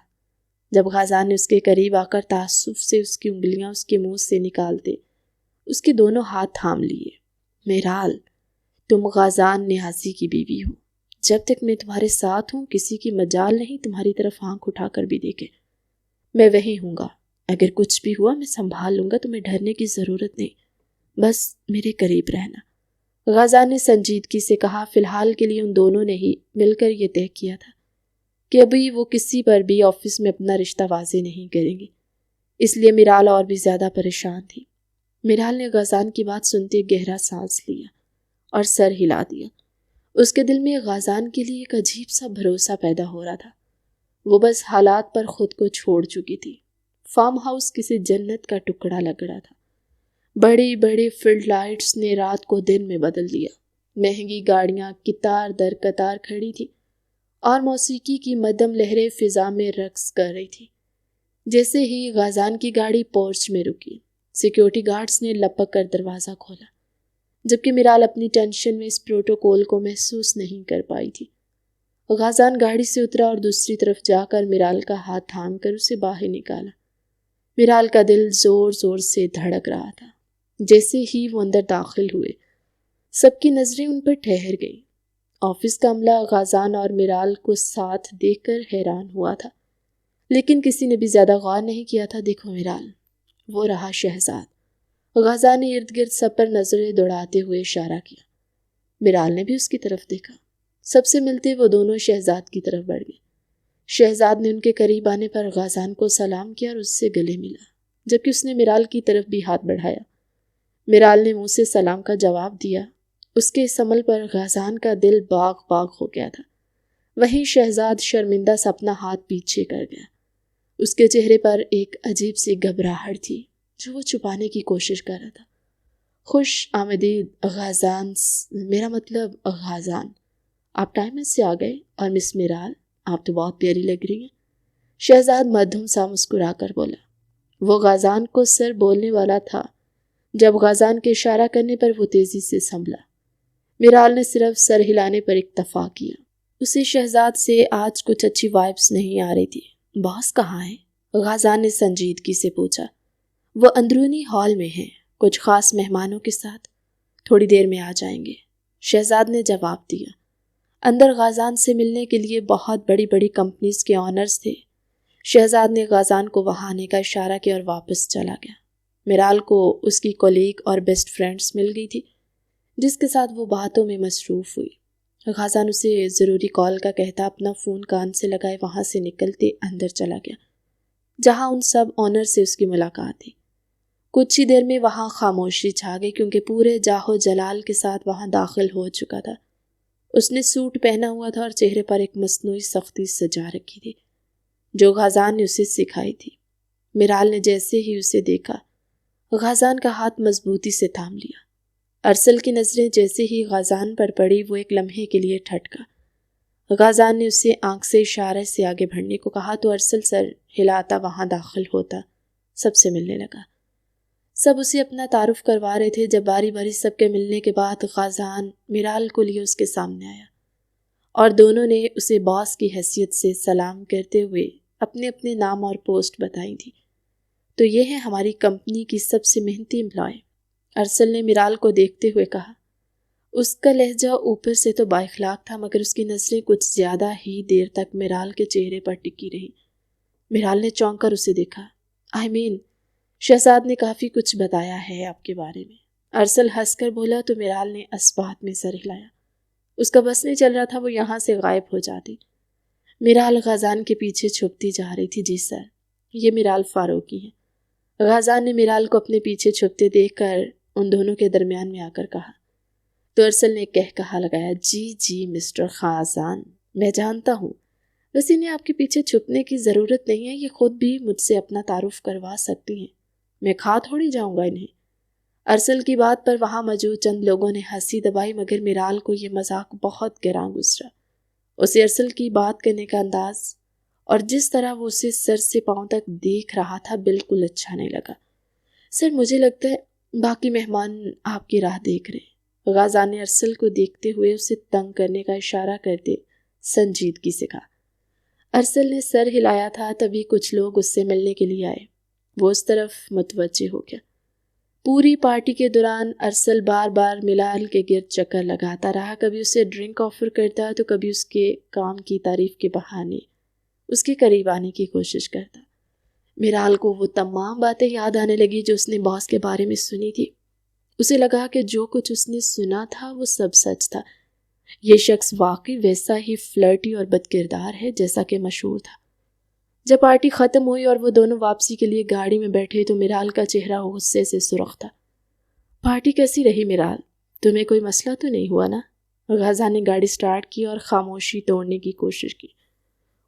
جب غازان نے اس کے قریب آ کر تعصب سے اس کی انگلیاں اس کے منہ سے نکالتے اس کے دونوں ہاتھ تھام لیے۔ میرال، تم غازان نیازی کی بیوی ہو، جب تک میں تمہارے ساتھ ہوں کسی کی مجال نہیں تمہاری طرف آنکھ اٹھا کر بھی دیکھے۔ میں وہیں ہوں گا، اگر کچھ بھی ہوا میں سنبھال لوں گا، تمہیں ڈرنے کی ضرورت نہیں، بس میرے قریب رہنا۔ غازان نے سنجیدگی سے کہا۔ فی الحال کے لیے ان دونوں نے ہی مل کر یہ طے کیا تھا کہ ابھی وہ کسی پر بھی آفس میں اپنا رشتہ واضح نہیں کریں گے، اس لیے میرال اور بھی زیادہ پریشان تھی۔ میرال نے غازان کی بات سنتے گہرا سانس لیا اور سر ہلا دیا۔ اس کے دل میں غازان کے لیے ایک عجیب سا بھروسہ پیدا ہو رہا تھا۔ وہ بس حالات پر خود کو چھوڑ چکی تھی۔ فارم ہاؤس کسی جنت کا ٹکڑا لگ رہا تھا۔ بڑی بڑی فیلڈ لائٹس نے رات کو دن میں بدل دیا۔ مہنگی گاڑیاں قطار در قطار کھڑی تھی اور موسیقی کی مدھم لہریں فضا میں رقص کر رہی تھی۔ جیسے ہی غازان کی گاڑی پورچ میں رکی، سیکیورٹی گارڈز نے لپک کر دروازہ کھولا، جبکہ میرال اپنی ٹینشن میں اس پروٹوکول کو محسوس نہیں کر پائی تھی۔ غازان گاڑی سے اترا اور دوسری طرف جا کر میرال کا ہاتھ تھام کر اسے باہر نکالا۔ میرال کا دل زور زور سے دھڑک رہا تھا۔ جیسے ہی وہ اندر داخل ہوئے، سب کی نظریں ان پر ٹھہر گئیں۔ آفس کا عملہ غازان اور میرال کو ساتھ دیکھ کر حیران ہوا تھا، لیکن کسی نے بھی زیادہ غور نہیں کیا تھا۔ دیکھو میرال، وہ رہا شہزاد۔ غازان نے ارد گرد سب پر نظریں دوڑاتے ہوئے اشارہ کیا۔ میرال نے بھی اس کی طرف دیکھا۔ سب سے ملتے وہ دونوں شہزاد کی طرف بڑھ گئے۔ شہزاد نے ان کے قریب آنے پر غازان کو سلام کیا اور اس سے گلے ملا، جبکہ اس نے میرال کی طرف بھی ہاتھ بڑھایا۔ میرال نے منہ سے سلام کا جواب دیا۔ اس کے اس عمل پر غازان کا دل باغ باغ ہو گیا تھا۔ وہیں شہزاد شرمندہ سا اپنا ہاتھ پیچھے کر گیا۔ اس کے چہرے پر ایک عجیب سی گھبراہٹ تھی جو وہ چھپانے کی کوشش کر رہا تھا۔ خوش آمدید غازان، میرا مطلب غازان، آپ ٹائم سے آ گئے، اور مس میرال، آپ تو بہت پیاری لگ رہی ہیں۔ شہزاد مدھم سا مسکرا کر بولا۔ وہ غازان کو سر بولنے والا تھا جب غازان کے اشارہ کرنے پر وہ تیزی سے سنبھلا۔ میرال نے صرف سر ہلانے پر اکتفا کیا۔ اسے شہزاد سے آج کچھ اچھی وائبس نہیں آ رہی تھی۔ باس کہاں ہے؟ غازان نے سنجیدگی سے پوچھا۔ وہ اندرونی ہال میں ہیں، کچھ خاص مہمانوں کے ساتھ، تھوڑی دیر میں آ جائیں گے، شہزاد نے جواب دیا۔ اندر غازان سے ملنے کے لیے بہت بڑی بڑی کمپنیز کے آنرز تھے۔ شہزاد نے غازان کو وہاں آنے کا اشارہ کیا اور واپس چلا گیا۔ میرال کو اس کی کولیگ اور بیسٹ فرینڈز مل گئی تھی، جس کے ساتھ وہ باتوں میں مصروف ہوئی۔ غازان اسے ضروری کال کا کہتا اپنا فون کان سے لگائے وہاں سے نکلتے اندر چلا گیا، جہاں ان سب آنر سے اس کی ملاقات تھی۔ کچھ ہی دیر میں وہاں خاموشی چھا گئی، کیونکہ پورے جاہو جلال کے ساتھ وہاں داخل ہو چکا تھا۔ اس نے سوٹ پہنا ہوا تھا اور چہرے پر ایک مصنوعی سختی سجا رکھی تھی جو غازان نے اسے سکھائی تھی۔ میرال نے جیسے ہی اسے دیکھا، غازان کا ہاتھ مضبوطی سے تھام لیا۔ ارسل کی نظریں جیسے ہی غازان پر پڑی، وہ ایک لمحے کے لیے ٹھٹکا۔ غازان نے اسے آنکھ سے اشارے سے آگے بڑھنے کو کہا تو ارسل سر ہلاتا وہاں داخل ہوتا، سب سے ملنے لگا۔ سب اسے اپنا تعارف کروا رہے تھے جب باری باری سب کے ملنے کے بعد غازان میرال کو لیے اس کے سامنے آیا اور دونوں نے اسے باس کی حیثیت سے سلام کرتے ہوئے اپنے اپنے نام اور پوسٹ بتائی تھی۔ تو یہ ہے ہماری کمپنی کی سب سے محنتی امپلائی، ارسل نے میرال کو دیکھتے ہوئے کہا۔ اس کا لہجہ اوپر سے تو بااخلاق تھا، مگر اس کی نظریں کچھ زیادہ ہی دیر تک میرال کے چہرے پر ٹکی رہیں۔ میرال نے چونک کر اسے دیکھا۔ شہزاد نے کافی کچھ بتایا ہے آپ کے بارے میں، ارسل ہنس کر بولا تو میرال نے اسبات میں سر ہلایا۔ اس کا بس نہیں چل رہا تھا وہ یہاں سے غائب ہو جاتی۔ میرال غازان کے پیچھے چھپتی جا رہی تھی۔ جی سر، یہ میرال فاروقی ہے۔ غازان نے میرال کو اپنے پیچھے چھپتے دیکھ کر ان دونوں کے درمیان میں آ کر کہا تو ارسل نے کہا لگایا، جی مسٹر غازان، میں جانتا ہوں، ویسے انہیں آپ کے پیچھے چھپنے کی ضرورت نہیں ہے، یہ خود بھی مجھ سے اپنا تعارف کروا سکتی ہیں، میں کھا تھوڑی جاؤں گا انہیں۔ ارسل کی بات پر وہاں موجود چند لوگوں نے ہنسی دبائی، مگر میرال کو یہ مذاق بہت گراں گزرا۔ اسے ارسل کی بات کرنے کا انداز اور جس طرح وہ اسے سر سے پاؤں تک دیکھ رہا تھا بالکل اچھا نہیں لگا۔ سر، مجھے لگتا ہے باقی مہمان آپ کی راہ دیکھ رہے ہیں، غازان نے ارسل کو دیکھتے ہوئے اسے تنگ کرنے کا اشارہ کرتے سنجیدگی سے کہا۔ ارسل نے سر ہلایا تھا، تبھی کچھ لوگ اس سے ملنے کے لیے آئے۔ وہ اس طرف متوجہ ہو گیا۔ پوری پارٹی کے دوران ارسل بار بار ملال کے گرد چکر لگاتا رہا، کبھی اسے ڈرنک آفر کرتا تو کبھی اس کے کام کی تعریف کے بہانے اس کے قریب آنے کی کوشش کرتا۔ ملال کو وہ تمام باتیں یاد آنے لگی جو اس نے باس کے بارے میں سنی تھی۔ اسے لگا کہ جو کچھ اس نے سنا تھا وہ سب سچ تھا۔ یہ شخص واقعی ویسا ہی فلرٹی اور بد کردار ہے جیسا کہ مشہور تھا۔ جب پارٹی ختم ہوئی اور وہ دونوں واپسی کے لیے گاڑی میں بیٹھے تو میرال کا چہرہ غصے سے سرخ تھا۔ پارٹی کیسی رہی میرال؟ تمہیں کوئی مسئلہ تو نہیں ہوا نا؟ غازان نے گاڑی سٹارٹ کی اور خاموشی توڑنے کی کوشش کی۔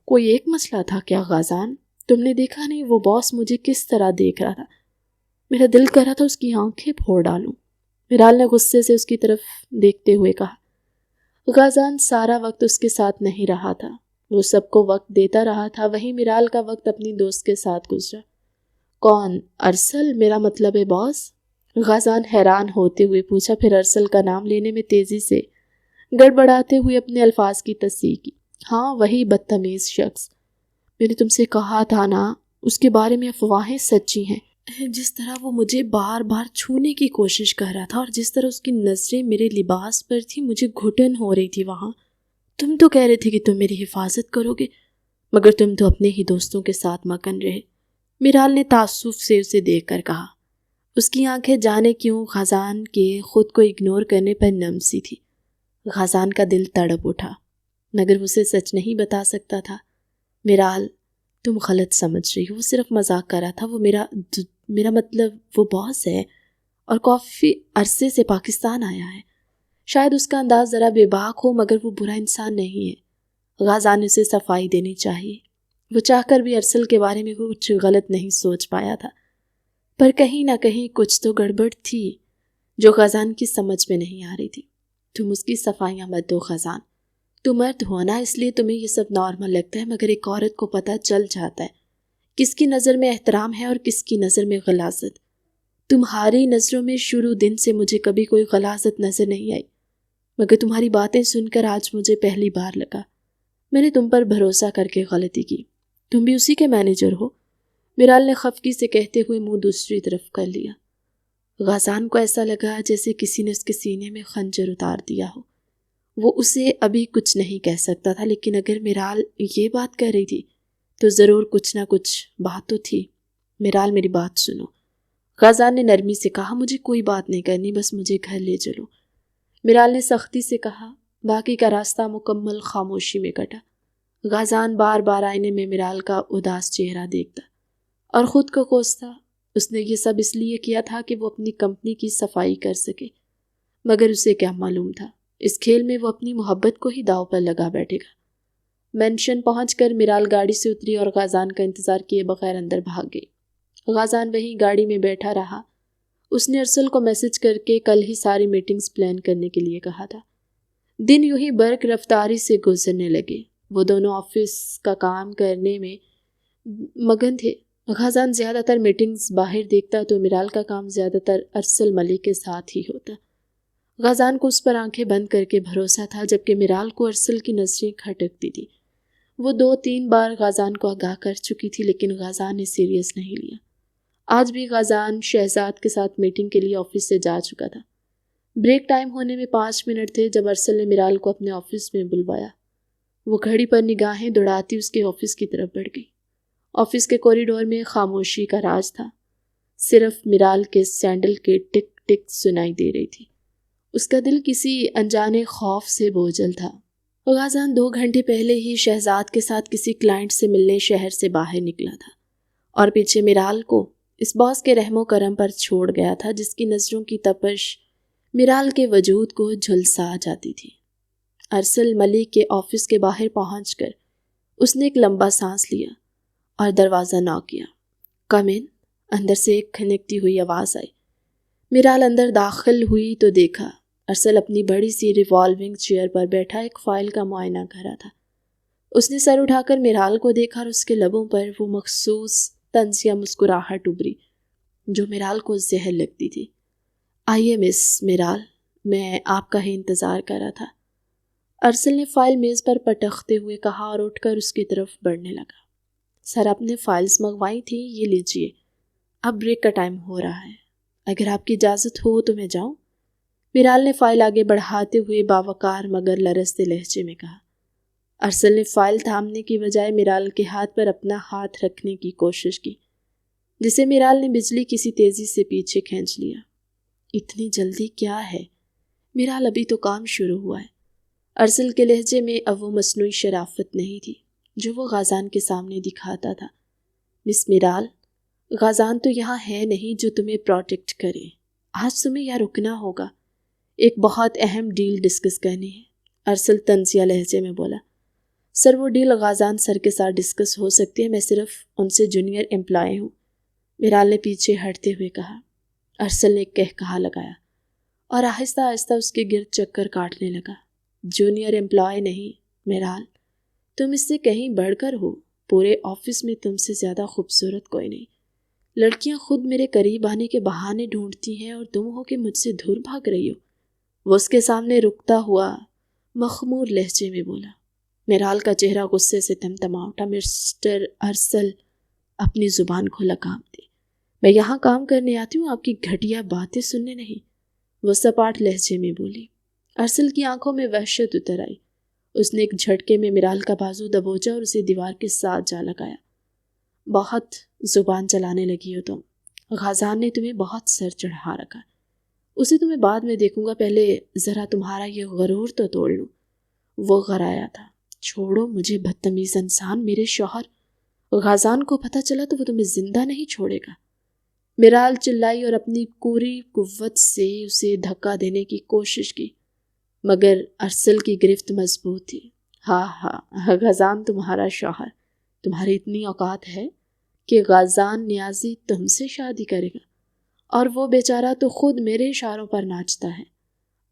کوئی ایک مسئلہ تھا کیا غازان؟ تم نے دیکھا نہیں وہ باس مجھے کس طرح دیکھ رہا تھا؟ میرا دل کر رہا تھا اس کی آنکھیں پھوڑ ڈالوں۔ میرال نے غصے سے اس کی طرف دیکھتے ہوئے کہا۔ غازان سارا وقت اس کے ساتھ نہیں رہا تھا، وہ سب کو وقت دیتا رہا تھا، وہیں میرال کا وقت اپنی دوست کے ساتھ گزرا۔ کون؟ ارسل؟ میرا مطلب ہے باس؟ غازان حیران ہوتے ہوئے پوچھا، پھر ارسل کا نام لینے میں تیزی سے گڑبڑاتے ہوئے اپنے الفاظ کی تصحیح کی۔ ہاں وہی بدتمیز شخص، میں نے تم سے کہا تھا نا اس کے بارے میں افواہیں سچی ہیں۔ جس طرح وہ مجھے بار بار چھونے کی کوشش کر رہا تھا اور جس طرح اس کی نظریں میرے لباس پر تھی، مجھے گھٹن ہو رہی تھی وہاں۔ تم تو کہہ رہے تھے کہ تم میری حفاظت کرو گے، مگر تم تو اپنے ہی دوستوں کے ساتھ مگن رہے۔ میرال نے تعصب سے اسے دیکھ کر کہا۔ اس کی آنکھیں جانے کیوں غازان کے خود کو اگنور کرنے پر نم سی تھی۔ غازان کا دل تڑپ اٹھا، مگر وہ اسے سچ نہیں بتا سکتا تھا۔ میرال تم غلط سمجھ رہی ہو، وہ صرف مذاق کر رہا تھا، وہ میرا مطلب وہ باس ہے اور کافی عرصے سے پاکستان آیا ہے۔ شاید اس کا انداز ذرا بے باک ہو، مگر وہ برا انسان نہیں ہے۔ غازان نے اسے صفائی دینی چاہیے۔ وہ چاہ کر بھی ارسل کے بارے میں کچھ غلط نہیں سوچ پایا تھا، پر کہیں نہ کہیں کچھ تو گڑبڑ تھی جو غازان کی سمجھ میں نہیں آ رہی تھی۔ تم اس کی صفائیاں مت دو غازان، تم مرد ہو نا، اس لیے تمہیں یہ سب نارمل لگتا ہے، مگر ایک عورت کو پتہ چل جاتا ہے کس کی نظر میں احترام ہے اور کس کی نظر میں غلاظت۔ تمہاری نظروں میں شروع دن سے مجھے کبھی کوئی غلاظت نظر نہیں آئی، مگر تمہاری باتیں سن کر آج مجھے پہلی بار لگا میں نے تم پر بھروسہ کر کے غلطی کی۔ تم بھی اسی کے مینیجر ہو؟ میرال نے خفگی سے کہتے ہوئے منہ دوسری طرف کر لیا۔ غازان کو ایسا لگا جیسے کسی نے اس کے سینے میں خنجر اتار دیا ہو۔ وہ اسے ابھی کچھ نہیں کہہ سکتا تھا، لیکن اگر میرال یہ بات کہہ رہی تھی تو ضرور کچھ نہ کچھ بات تو تھی۔ میرال میری بات سنو، غازان نے نرمی سے کہا۔ مجھے کوئی بات نہیں کرنی، بس مجھے گھر لے چلو، میرال نے سختی سے کہا۔ باقی کا راستہ مکمل خاموشی میں کٹا۔ غازان بار بار آئینے میں میرال کا اداس چہرہ دیکھتا اور خود کو کوستا۔ اس نے یہ سب اس لیے کیا تھا کہ وہ اپنی کمپنی کی صفائی کر سکے، مگر اسے کیا معلوم تھا اس کھیل میں وہ اپنی محبت کو ہی داؤ پر لگا بیٹھے گا۔ مینشن پہنچ کر میرال گاڑی سے اتری اور غازان کا انتظار کیے بغیر اندر بھاگ گئی۔ غازان وہیں گاڑی میں بیٹھا رہا۔ اس نے ارسل کو میسج کر کے کل ہی ساری میٹنگز پلان کرنے کے لیے کہا تھا۔ دن یوں ہی برق رفتاری سے گزرنے لگے۔ وہ دونوں آفس کا کام کرنے میں مگن تھے۔ غازان زیادہ تر میٹنگز باہر دیکھتا تو میرال کا کام زیادہ تر ارسل ملک کے ساتھ ہی ہوتا۔ غازان کو اس پر آنکھیں بند کر کے بھروسہ تھا، جبکہ میرال کو ارسل کی نظریں کھٹکتی تھی۔ وہ 2-3 بار غازان کو آگاہ کر چکی تھی، لیکن غازان نے سیریس نہیں لیا۔ آج بھی غازان شہزاد کے ساتھ میٹنگ کے لیے آفس سے جا چکا تھا۔ بریک ٹائم ہونے میں 5 منٹ تھے جب ارسل نے میرال کو اپنے آفس میں بلوایا۔ وہ گھڑی پر نگاہیں دوڑاتی اس کے آفس کی طرف بڑھ گئی۔ آفس کے کوریڈور میں خاموشی کا راج تھا، صرف میرال کے سینڈل کے ٹک ٹک سنائی دے رہی تھی۔ اس کا دل کسی انجانے خوف سے بوجھل تھا۔ غازان 2 گھنٹے پہلے ہی شہزاد کے ساتھ کسی کلائنٹ سے ملنے شہر سے باہر نکلا تھا اور پیچھے میرال کو اس باس کے رحم و کرم پر چھوڑ گیا تھا جس کی نظروں کی تپش میرال کے وجود کو جھلسا جاتی تھی۔ ارسل ملک کے آفس کے باہر پہنچ کر اس نے ایک لمبا سانس لیا اور دروازہ ناک کیا۔ کم ان، اندر سے ایک کھنکتی ہوئی آواز آئی۔ میرال اندر داخل ہوئی تو دیکھا ارسل اپنی بڑی سی ریوالونگ چیئر پر بیٹھا ایک فائل کا معائنہ کر رہا تھا۔ اس نے سر اٹھا کر میرال کو دیکھا اور اس کے لبوں پر وہ مخصوص طنز یا مسکراہٹ ابھری جو میرال کو زہر لگتی تھی۔ آئیے مس میرال، میں آپ کا ہی انتظار کر رہا تھا۔ ارسل نے فائل میز پر پٹختے ہوئے کہا اور اٹھ کر اس کی طرف بڑھنے لگا۔ سر، آپ نے فائلز منگوائی تھی، یہ لیجئے، اب بریک کا ٹائم ہو رہا ہے، اگر آپ کی اجازت ہو تو میں جاؤں؟ میرال نے فائل آگے بڑھاتے ہوئے باوقار مگر لرزتے لہجے میں کہا۔ ارسل نے فائل تھامنے کی بجائے میرال کے ہاتھ پر اپنا ہاتھ رکھنے کی کوشش کی، جسے میرال نے بجلی کسی تیزی سے پیچھے کھینچ لیا۔ اتنی جلدی کیا ہے میرال، ابھی تو کام شروع ہوا ہے۔ ارسل کے لہجے میں اب وہ مصنوعی شرافت نہیں تھی جو وہ غازان کے سامنے دکھاتا تھا۔ مس میرال، غازان تو یہاں ہے نہیں جو تمہیں پروٹیکٹ کرے، آج تمہیں یہاں رکنا ہوگا، ایک بہت اہم ڈیل ڈسکس کرنی ہے، ارسل طنزیہ لہجے میں بولا۔ سر، وہ ڈیل غازان سر کے ساتھ ڈسکس ہو سکتی ہے، میں صرف ان سے جونیئر امپلائی ہوں، میرال نے پیچھے ہٹتے ہوئے کہا۔ ارسل نے ایک قہقہا لگایا اور آہستہ آہستہ اس کے گرد چکر کاٹنے لگا۔ جونیئر امپلائی نہیں میرال، تم اس سے کہیں بڑھ کر ہو، پورے آفس میں تم سے زیادہ خوبصورت کوئی نہیں، لڑکیاں خود میرے قریب آنے کے بہانے ڈھونڈتی ہیں اور تم ہو کہ مجھ سے دور بھاگ رہی ہو، وہ اس کے سامنے رکتا ہوا مخمور لہجے میں بولا۔ میرال کا چہرہ غصے سے تمتما اٹھا۔ مسٹر ارسل، اپنی زبان کو لگام دے، میں یہاں کام کرنے آتی ہوں، آپ کی گھٹیا باتیں سننے نہیں، وہ سپاٹ لہجے میں بولی۔ ارسل کی آنکھوں میں وحشت اتر آئی، اس نے ایک جھٹکے میں میرال کا بازو دبوچا اور اسے دیوار کے ساتھ جا لگایا۔ بہت زبان چلانے لگی ہو تم، غازان نے تمہیں بہت سر چڑھا رکھا، اسے تمہیں بعد میں دیکھوں گا، پہلے ذرا تمہارا یہ غرور تو توڑ لوں۔ وہ غرایا تھا۔ چھوڑو مجھے بدتمیز انسان، میرے شوہر، غازان کو پتہ چلا تو وہ تمہیں زندہ نہیں چھوڑے گا، میرال چلائی اور اپنی پوری قوت سے اسے دھکا دینے کی کوشش کی، مگر ارسل کی گرفت مضبوط تھی۔ ہاں، غازان تمہارا شوہر، تمہاری اتنی اوقات ہے کہ غازان نیازی تم سے شادی کرے گا، اور وہ بیچارہ تو خود میرے اشاروں پر ناچتا ہے،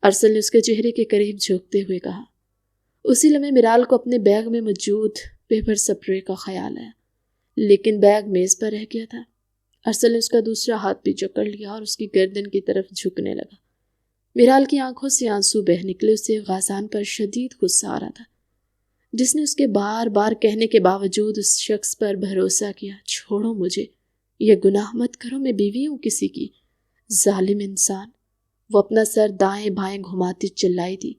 ارسل نے اس کے چہرے کے قریب جھکتے ہوئے کہا۔ اسی لمحے میرال کو اپنے بیگ میں موجود پیپر سپرے کا خیال آیا، لیکن بیگ میز پر رہ گیا تھا۔ ارسل نے اس کا دوسرا ہاتھ بھی جکڑ لیا اور اس کی گردن کی طرف جھکنے لگا۔ میرال کی آنکھوں سے آنسو بہہ نکلے، اسے غازان پر شدید غصہ آ رہا تھا، جس نے اس کے بار بار کہنے کے باوجود اس شخص پر بھروسہ کیا۔ چھوڑو مجھے، یہ گناہ مت کرو، میں بیوی ہوں کسی کی، ظالم انسان، وہ اپنا سر دائیں بائیں گھماتی چلائی تھی۔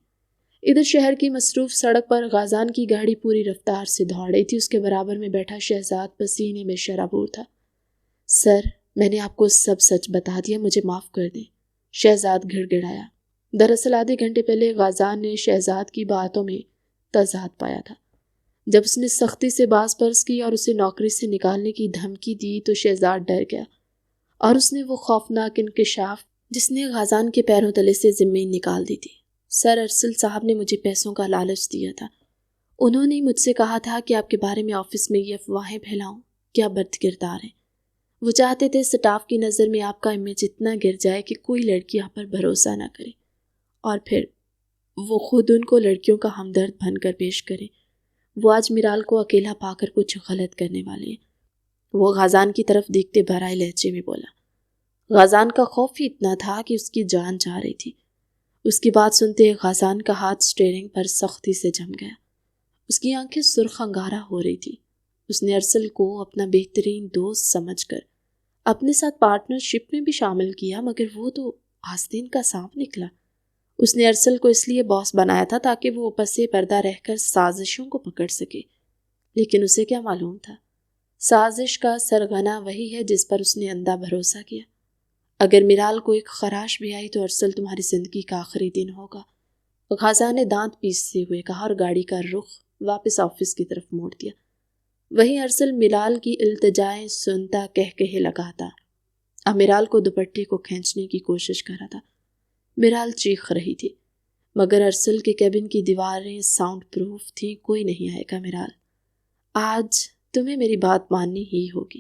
ادھر شہر کی مصروف سڑک پر غازان کی گاڑی پوری رفتار سے دوڑ رہی تھی، اس کے برابر میں بیٹھا شہزاد پسینے میں شرابور تھا۔ سر، میں نے آپ کو سب سچ بتا دیا، مجھے معاف کر دیں، شہزاد گڑ گڑایا۔ دراصل آدھے گھنٹے پہلے غازان نے شہزاد کی باتوں میں تضاد پایا تھا۔ جب اس نے سختی سے باز پرس کی اور اسے نوکری سے نکالنے کی دھمکی دی تو شہزاد ڈر گیا، اور اس نے وہ خوفناک انکشاف جس نے غازان کے پیروں تلے سے زمین نکال دی تھی۔ سر، ارسل صاحب نے مجھے پیسوں کا لالچ دیا تھا، انہوں نے مجھ سے کہا تھا کہ آپ کے بارے میں آفس میں یہ افواہیں پھیلاؤں کہ آپ بد کردار ہیں، وہ چاہتے تھے سٹاف کی نظر میں آپ کا امیج اتنا گر جائے کہ کوئی لڑکی آپ پر بھروسہ نہ کرے، اور پھر وہ خود ان کو لڑکیوں کا ہمدرد بن کر پیش کریں۔ وہ آج میرال کو اکیلا پا کر کچھ غلط کرنے والے ہیں، وہ غازان کی طرف دیکھتے بھرائے لہجے میں بولا۔ غازان کا خوف ہی اتنا تھا کہ اس کی جان جا رہی تھی۔ اس کی بات سنتے غازان کا ہاتھ سٹیئرنگ پر سختی سے جم گیا، اس کی آنکھیں سرخ انگارہ ہو رہی تھی۔ اس نے ارسل کو اپنا بہترین دوست سمجھ کر اپنے ساتھ پارٹنرشپ میں بھی شامل کیا، مگر وہ تو آستین کا سانپ نکلا۔ اس نے ارسل کو اس لیے باس بنایا تھا تاکہ وہ پس پردہ رہ کر سازشوں کو پکڑ سکے، لیکن اسے کیا معلوم تھا، سازش کا سرغنہ وہی ہے جس پر اس نے اندھا بھروسہ کیا۔ اگر میرال کو ایک خراش بھی آئی تو ارسل تمہاری زندگی کا آخری دن ہوگا، غازان نے دانت پیستے ہوئے کہا اور گاڑی کا رخ واپس آفس کی طرف موڑ دیا۔ وہیں ارسل میرال کی التجائیں سنتا کہے لگاتا، اب میرال کو دوپٹے کو کھینچنے کی کوشش کر رہا تھا۔ میرال چیخ رہی تھی، مگر ارسل کے کیبن کی دیواریں ساؤنڈ پروف تھیں، کوئی نہیں آئے گا میرال، آج تمہیں میری بات ماننی ہی ہوگی،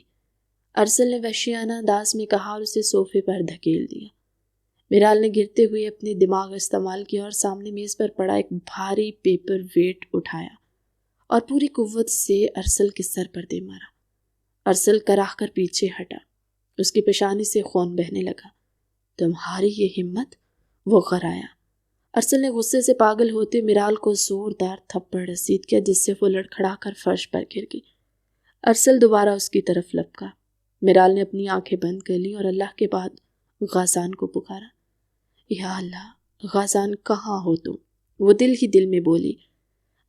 ارسل نے وحشیانہ انداز میں کہا اور اسے صوفے پر دھکیل دیا۔ میرال نے گرتے ہوئے اپنی دماغ استعمال کیا اور سامنے میز پر پڑا ایک بھاری پیپر ویٹ اٹھایا اور پوری قوت سے ارسل کے سر پر دے مارا۔ ارسل کراہ کر پیچھے ہٹا، اس کی پیشانی سے خون بہنے لگا۔ تمہاری یہ ہمت، وہ غرایا۔ ارسل نے غصے سے پاگل ہوتے میرال کو زوردار تھپڑ رسید کیا جس سے وہ لڑکھڑا کر فرش پر گر گئی۔ ارسل دوبارہ اس کی طرف لپکا۔ میرال نے اپنی آنکھیں بند کر لی اور اللہ کے بعد غازان کو پکارا۔ یا اللہ، غازان کہاں ہو تم؟ وہ دل ہی دل میں بولی۔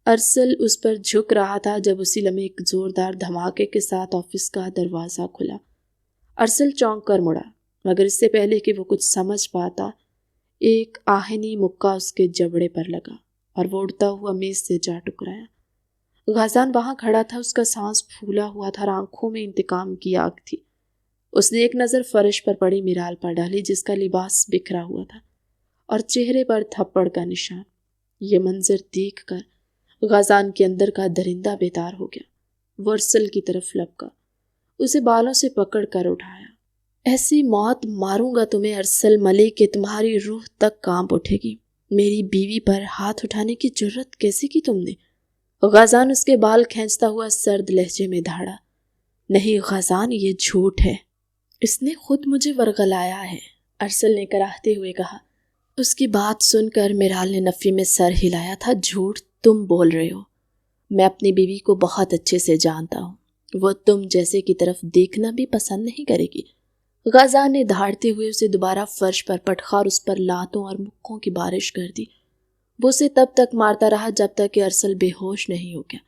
ارسل اس پر جھک رہا تھا جب اسی لمحے ایک زوردار دھماکے کے ساتھ آفس کا دروازہ کھلا۔ ارسل چونک کر مڑا، مگر اس سے پہلے کہ وہ کچھ سمجھ پاتا ایک آہنی مکہ اس کے جبڑے پر لگا اور وہ اڑتا ہوا میز سے جا ٹکرایا۔ غازان وہاں کھڑا تھا، اس کا سانس پھولا ہوا تھا اور آنکھوں میں انتقام کی آگ تھی۔ اس نے ایک نظر فرش پر پڑی میرال پر ڈالی جس کا لباس بکھرا ہوا تھا اور چہرے پر تھپڑ کا نشان۔ یہ منظر دیکھ کر غازان کے اندر کا درندہ بیدار ہو گیا۔ وہ ارسل کی طرف لپکا، اسے بالوں سے پکڑ کر اٹھایا۔ ایسی موت ماروں گا تمہیں ارسل ملک کہ تمہاری روح تک کانپ اٹھے گی۔ میری بیوی پر ہاتھ اٹھانے کی جرت کیسے کی تم نے؟ غازان اس کے بال کھینچتا ہوا سرد لہجے میں دھاڑا۔ نہیں غازان، یہ جھوٹ ہے، اس نے خود مجھے ورغلایا ہے، ارسل نے کراہتے ہوئے کہا۔ اس کی بات سن کر میرال نے نفی میں سر ہلایا تھا۔ جھوٹ تم بول رہے ہو، میں اپنی بیوی کو بہت اچھے سے جانتا ہوں، وہ تم جیسے کی طرف دیکھنا بھی پسند نہیں کرے گی۔ غازان نے دھاڑتے ہوئے اسے دوبارہ فرش پر پٹخا اور اس پر لاتوں اور مکوں کی بارش کر دی۔ وہ اسے تب تک مارتا رہا جب تک کہ ارسل بے ہوش نہیں ہو گیا۔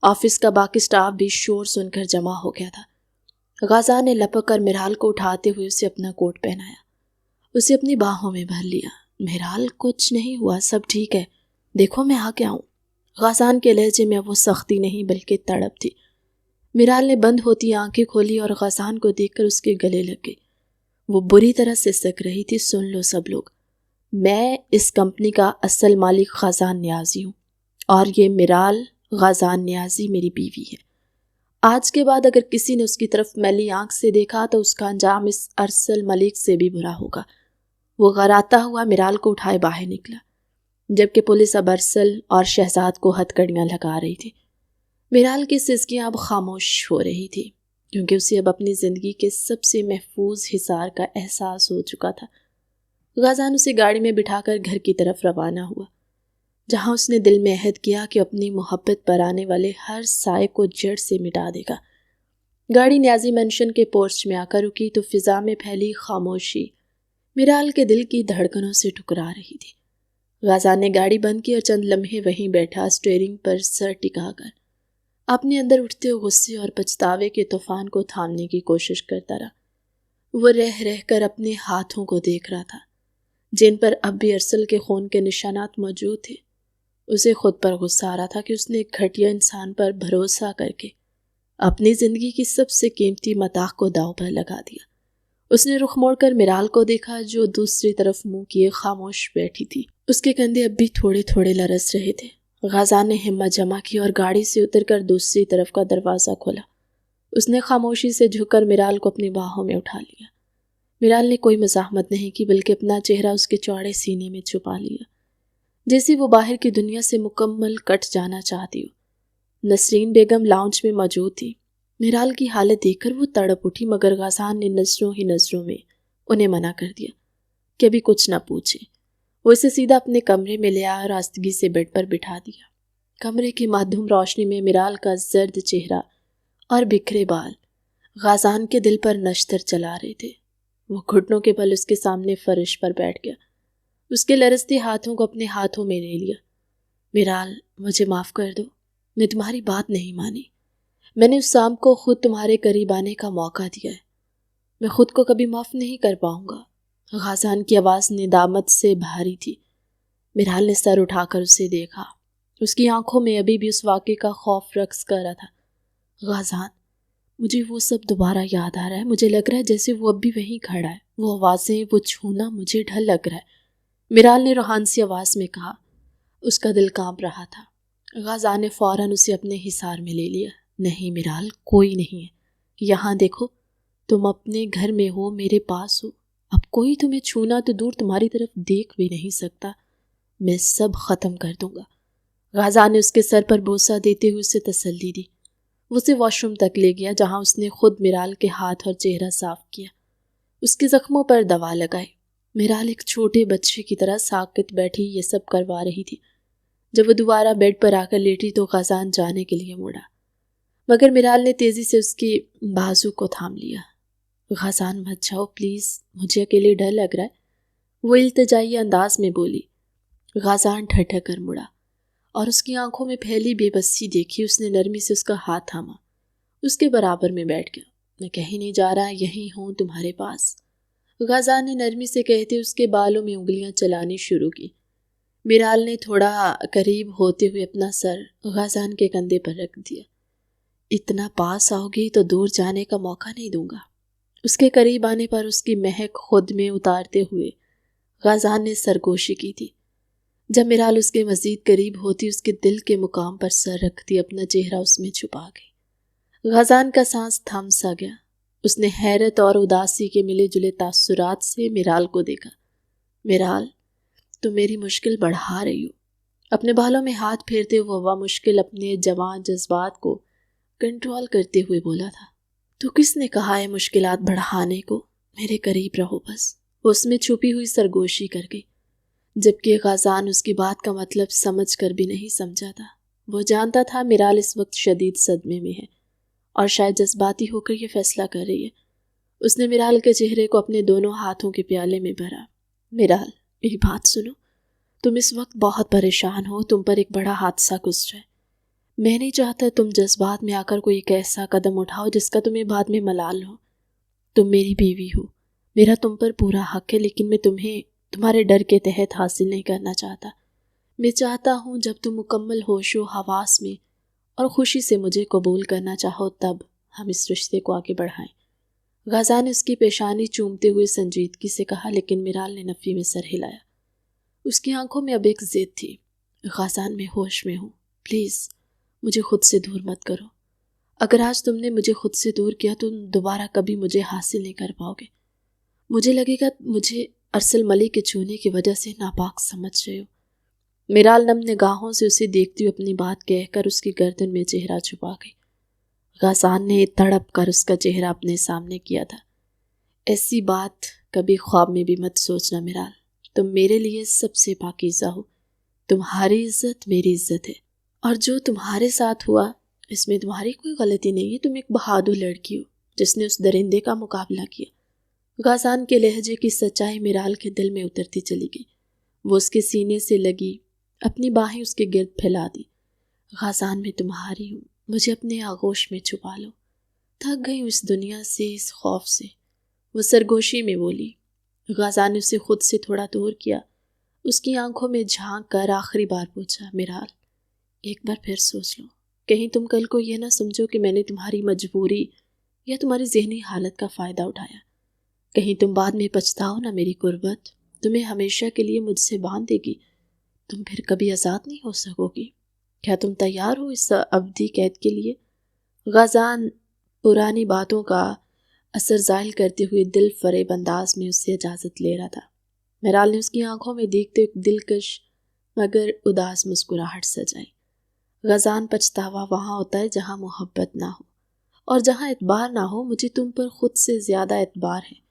آفس کا باقی سٹاف بھی شور سن کر جمع ہو گیا تھا۔ غازان نے لپک کر میرال کو اٹھاتے ہوئے اسے اپنا کوٹ پہنایا، اسے اپنی باہوں میں بھر لیا۔ میرال، کچھ نہیں ہوا، سب ٹھیک ہے، دیکھو میں آ گیا ہوں۔ غازان کے لہجے میں اب وہ سختی نہیں بلکہ تڑپ تھی۔ میرال نے بند ہوتی آنکھیں کھولی اور غازان کو دیکھ کر اس کے گلے لگ گئی۔ وہ بری طرح سسک رہی تھی۔ سن لو سب لوگ، میں اس کمپنی کا اصل مالک غازان نیازی ہوں اور یہ میرال غازان نیازی میری بیوی ہے۔ آج کے بعد اگر کسی نے اس کی طرف میلی آنکھ سے دیکھا تو اس کا انجام اس ارسل ملک سے بھی برا ہوگا۔ وہ غراتا ہوا میرال کو اٹھائے باہر نکلا، جبکہ پولیس اب ارسل اور شہزاد کو ہتھ کڑیاں لگا رہی تھی۔ میرال کی سسکیاں اب خاموش ہو رہی تھی کیونکہ اسے اب اپنی زندگی کے سب سے محفوظ حصار کا احساس ہو چکا تھا۔ غازان اسے گاڑی میں بٹھا کر گھر کی طرف روانہ ہوا، جہاں اس نے دل میں عہد کیا کہ اپنی محبت پر آنے والے ہر سائے کو جڑ سے مٹا دے گا۔ گاڑی نیازی مینشن کے پورچ میں آ کر رکی تو فضا میں پھیلی خاموشی میرال کے دل کی دھڑکنوں سے ٹکرا رہی تھی۔ غازان نے گاڑی بند کی اور چند لمحے وہیں بیٹھا، اسٹیئرنگ پر سر ٹکا کر اپنے اندر اٹھتے غصے اور پچھتاوے کے طوفان کو تھامنے کی کوشش کرتا رہا۔ وہ رہ رہ کر اپنے ہاتھوں کو دیکھ رہا تھا جن پر اب بھی ارسل کے خون کے نشانات موجود تھے۔ اسے خود پر غصہ آ رہا تھا کہ اس نے ایک گھٹیا انسان پر بھروسہ کر کے اپنی زندگی کی سب سے قیمتی متاع کو داؤ پر لگا دیا۔ اس نے رخ موڑ کر میرال کو دیکھا جو دوسری طرف منہ کیے خاموش بیٹھی تھی۔ اس کے کندھے اب بھی تھوڑے تھوڑے لرز رہے تھے۔ غازان نے ہمت جمع کی اور گاڑی سے اتر کر دوسری طرف کا دروازہ کھولا۔ اس نے خاموشی سے جھک کر میرال کو اپنی باہوں میں اٹھا لیا۔ میرال نے کوئی مزاحمت نہیں کی بلکہ اپنا چہرہ اس کے چوڑے سینے میں چھپا لیا، جیسے وہ باہر کی دنیا سے مکمل کٹ جانا چاہتی ہو۔ نسرین بیگم لاؤنج میں موجود تھی۔ میرال کی حالت دیکھ کر وہ تڑپ اٹھی، مگر غازان نے نظروں ہی نظروں میں انہیں منع کر دیا کہ ابھی کچھ نہ پوچھے۔ وہ اسے سیدھا اپنے کمرے میں لے آیا اور آستگی سے بیڈ پر بٹھا دیا۔ کمرے کی معدوم روشنی میں میرال کا زرد چہرہ اور بکھرے بال غازان کے دل پر نشتر چلا رہے تھے۔ وہ گھٹنوں کے بل اس کے سامنے فرش پر بیٹھ گیا، اس کے لرزتے ہاتھوں کو اپنے ہاتھوں میں لے لیا۔ میرال، مجھے معاف کر دو، میں تمہاری بات نہیں مانی۔ میں نے اس سام کو خود تمہارے قریب آنے کا موقع دیا ہے، میں خود کو کبھی معاف نہیں کر پاؤں گا۔ غازان کی آواز ندامت سے بھاری تھی۔ میرال نے سر اٹھا کر اسے دیکھا، اس کی آنکھوں میں ابھی بھی اس واقعے کا خوف رقص کر رہا تھا۔ غازان، مجھے وہ سب دوبارہ یاد آ رہا ہے، مجھے لگ رہا ہے جیسے وہ اب بھی وہیں کھڑا ہے، وہ آوازیں، وہ چھونا مجھے ڈر لگ رہا ہے، میرال نے روحانسی آواز میں کہا۔ اس کا دل کانپ رہا تھا۔ غازان نے فوراً اسے اپنے حصار میں لے لیا۔ نہیں میرال، کوئی نہیں ہے، یہاں دیکھو، تم اپنے گھر میں ہو، میرے پاس ہو، اب کوئی تمہیں چھونا تو دور تمہاری طرف دیکھ بھی نہیں سکتا، میں سب ختم کر دوں گا۔ غازان نے اس کے سر پر بوسہ دیتے ہوئے اسے تسلی دی۔ وہ اسے واش روم تک لے گیا جہاں اس نے خود میرال کے ہاتھ اور چہرہ صاف کیا، اس کے زخموں پر دوا لگائی۔ میرال ایک چھوٹے بچے کی طرح ساکت بیٹھی یہ سب کروا رہی تھی۔ جب وہ دوبارہ بیڈ پر آ کر لیٹی تو غازان جانے کے لیے مڑا، مگر میرال نے تیزی سے اس کی بازو کو تھام لیا۔ غازان مت جاؤ پلیز، مجھے اکیلے ڈر لگ رہا ہے، وہ التجائی انداز میں بولی۔ غازان ٹھٹک کر مڑا اور اس کی آنکھوں میں پھیلی بے بسی دیکھی۔ اس نے نرمی سے اس کا ہاتھ تھاما، اس کے برابر میں بیٹھ گیا۔ میں کہیں نہیں جا رہا، یہیں ہوں تمہارے پاس، غازان نے نرمی سے کہتے اس کے بالوں میں انگلیاں چلانی شروع کی۔ میرال نے تھوڑا قریب ہوتے ہوئے اپنا سر غازان کے کندھے پر رکھ دیا۔ اتنا پاس آؤ گی تو دور جانے کا موقع نہیں دوں گا۔ اس کے قریب آنے پر اس کی مہک خود میں اتارتے ہوئے غازان نے سرگوشی کی تھی۔ جب میرال اس کے مزید قریب ہوتی اس کے دل کے مقام پر سر رکھتی، اپنا چہرہ اس میں چھپا گئی۔ غازان کا سانس تھم سا گیا۔ اس نے حیرت اور اداسی کے ملے جلے تاثرات سے میرال کو دیکھا۔ میرال، تم میری مشکل بڑھا رہی ہو، اپنے بالوں میں ہاتھ پھیرتے ہوئے مشکل اپنے جوان جذبات کو کنٹرول کرتے ہوئے بولا تھا۔ تو کس نے کہا ہے مشکلات بڑھانے کو؟ میرے قریب رہو بس، وہ اس میں چھپی ہوئی سرگوشی کر گئی، جبکہ غازان اس کی بات کا مطلب سمجھ کر بھی نہیں سمجھا تھا۔ وہ جانتا تھا میرال اس وقت شدید صدمے میں ہے اور شاید جذباتی ہو کر یہ فیصلہ کر رہی ہے۔ اس نے میرال کے چہرے کو اپنے دونوں ہاتھوں کے پیالے میں بھرا۔ میرال، میری بات سنو، تم اس وقت بہت پریشان ہو، تم پر ایک بڑا حادثہ گزر جائے۔ میں نہیں چاہتا تم جذبات میں آ کر کوئی ایک ایسا قدم اٹھاؤ جس کا تمہیں بعد میں ملال ہو۔ تم میری بیوی ہو، میرا تم پر پورا حق ہے، لیکن میں تمہیں تمہارے ڈر کے تحت حاصل نہیں کرنا چاہتا۔ میں چاہتا ہوں جب تم مکمل ہوش و حواس میں اور خوشی سے مجھے قبول کرنا چاہو تب ہم اس رشتے کو آگے بڑھائیں۔ غازان نے اس کی پیشانی چومتے ہوئے سنجیدگی سے کہا، لیکن میرال نے نفی میں سر ہلایا۔ اس کی آنکھوں میں اب ایک ضد تھی۔ غازان، میں ہوش میں ہوں، پلیز مجھے خود سے دور مت کرو۔ اگر آج تم نے مجھے خود سے دور کیا تو دوبارہ کبھی مجھے حاصل نہیں کر پاؤ گے۔ مجھے لگے گا مجھے ارسل ملک کے چھونے کی وجہ سے ناپاک سمجھ رہے ہو۔ میرال نم نگاہوں سے اسے دیکھتی ہوئی اپنی بات کہہ کر اس کی گردن میں چہرہ چھپا گئی۔ غازان نے تڑپ کر اس کا چہرہ اپنے سامنے کیا تھا۔ ایسی بات کبھی خواب میں بھی مت سوچنا میرال، تم میرے لیے سب سے پاکیزہ ہو، تمہاری عزت میری عزت ہے، اور جو تمہارے ساتھ ہوا اس میں تمہاری کوئی غلطی نہیں ہے۔ تم ایک بہادر لڑکی ہو جس نے اس درندے کا مقابلہ کیا۔ غازان کے لہجے کی سچائی میرال کے دل میں اترتی چلی گئی۔ وہ اس کے سینے سے لگی، اپنی باہیں اس کے گرد پھیلا دی۔ غازان، میں تمہاری ہوں، مجھے اپنے آغوش میں چھپا لو، تھک گئی ہوں اس دنیا سے، اس خوف سے، وہ سرگوشی میں بولی۔ غازان نے اسے خود سے تھوڑا دور کیا، اس کی آنکھوں میں جھانک کر آخری بار پوچھا، میرال، ایک بار پھر سوچ لو، کہیں تم کل کو یہ نہ سمجھو کہ میں نے تمہاری مجبوری یا تمہاری ذہنی حالت کا فائدہ اٹھایا۔ کہیں تم بعد میں پچھتاؤ نہ، میری قربت تمہیں ہمیشہ کے لیے مجھ سے باندھ دے گی، تم پھر کبھی آزاد نہیں ہو سکو گی۔ کیا تم تیار ہو اس ابدی قید کے لیے؟ غازان پرانی باتوں کا اثر زائل کرتے ہوئے دل فریب انداز میں اس سے اجازت لے رہا تھا۔ میرال نے اس کی آنکھوں میں دیکھتے ایک دلکش مگر اداس مسکراہٹ سجائی۔ غازان، پچھتاوا وہاں ہوتا ہے جہاں محبت نہ ہو، اور جہاں اعتبار نہ ہو۔ مجھے تم پر خود سے زیادہ اعتبار ہے،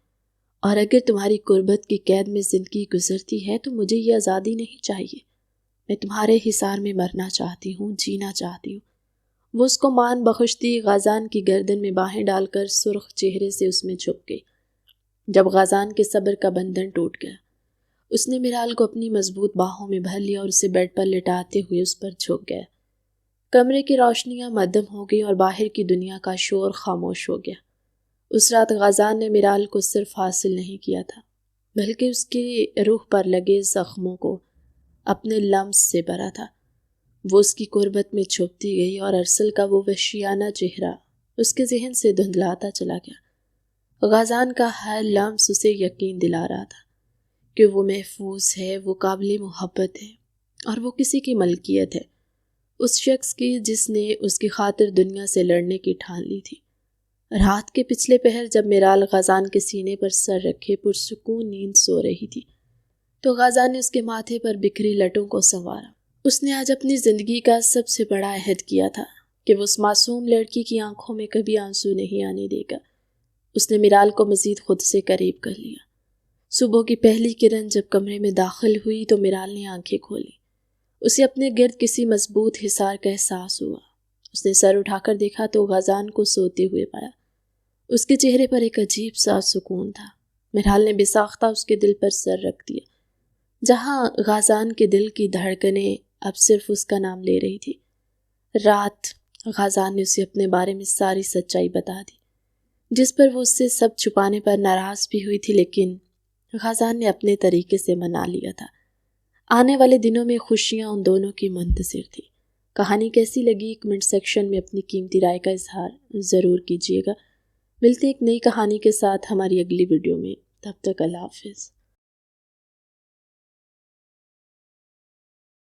اور اگر تمہاری قربت کی قید میں زندگی گزرتی ہے تو مجھے یہ آزادی نہیں چاہیے۔ میں تمہارے حصار میں مرنا چاہتی ہوں، جینا چاہتی ہوں۔ وہ اس کو مان بخشتی غازان کی گردن میں باہیں ڈال کر سرخ چہرے سے اس میں چھپ گئی۔ جب غازان کے صبر کا بندھن ٹوٹ گیا، اس نے میرال کو اپنی مضبوط باہوں میں بھر لیا اور اسے بیڈ پر لٹاتے ہوئے اس پر جھک گیا۔ کمرے کی روشنیاں مدھم ہو گئی اور باہر کی دنیا کا شور خاموش ہو گیا۔ اس رات غازان نے میرال کو صرف حاصل نہیں کیا تھا، بلکہ اس کی روح پر لگے زخموں کو اپنے لمس سے بھرا تھا۔ وہ اس کی قربت میں چھپتی گئی اور ارسل کا وہ وحشیانہ چہرہ اس کے ذہن سے دھندلاتا چلا گیا۔ غازان کا ہر لمس اسے یقین دلا رہا تھا کہ وہ محفوظ ہے، وہ قابل محبت ہے، اور وہ کسی کی ملکیت ہے، اس شخص کی جس نے اس کی خاطر دنیا سے لڑنے کی ٹھان لی تھی۔ رات کے پچھلے پہر جب میرال غازان کے سینے پر سر رکھے پرسکون نیند سو رہی تھی تو غازان نے اس کے ماتھے پر بکھری لٹوں کو سنوارا۔ اس نے آج اپنی زندگی کا سب سے بڑا عہد کیا تھا کہ وہ اس معصوم لڑکی کی آنکھوں میں کبھی آنسو نہیں آنے دے گا۔ اس نے میرال کو مزید خود سے قریب کر لیا، صبح کی پہلی کرن جب کمرے میں داخل ہوئی تو میرال نے آنکھیں کھولی۔ اسے اپنے گرد کسی مضبوط حصار کا احساس ہوا۔ اس نے سر اٹھا کر دیکھا تو غازان کو سوتے ہوئے پایا۔ اس کے چہرے پر ایک عجیب سا سکون تھا۔ میرال نے بے ساختہ اس کے دل پر سر رکھ دیا۔ جہاں غازان کے دل کی دھڑکنیں اب صرف اس کا نام لے رہی تھی۔ رات غازان نے اسے اپنے بارے میں ساری سچائی بتا دی، جس پر وہ اس سے سب چھپانے پر ناراض بھی ہوئی تھی، لیکن غازان نے اپنے طریقے سے منا لیا تھا۔ آنے والے دنوں میں خوشیاں ان دونوں کی منتظر تھی۔ کہانی کیسی لگی کمنٹ سیکشن میں اپنی قیمتی رائے کا اظہار ضرور کیجیے گا۔ ملتے ایک نئی کہانی کے ساتھ ہماری اگلی ویڈیو میں، تب تک اللہ حافظ۔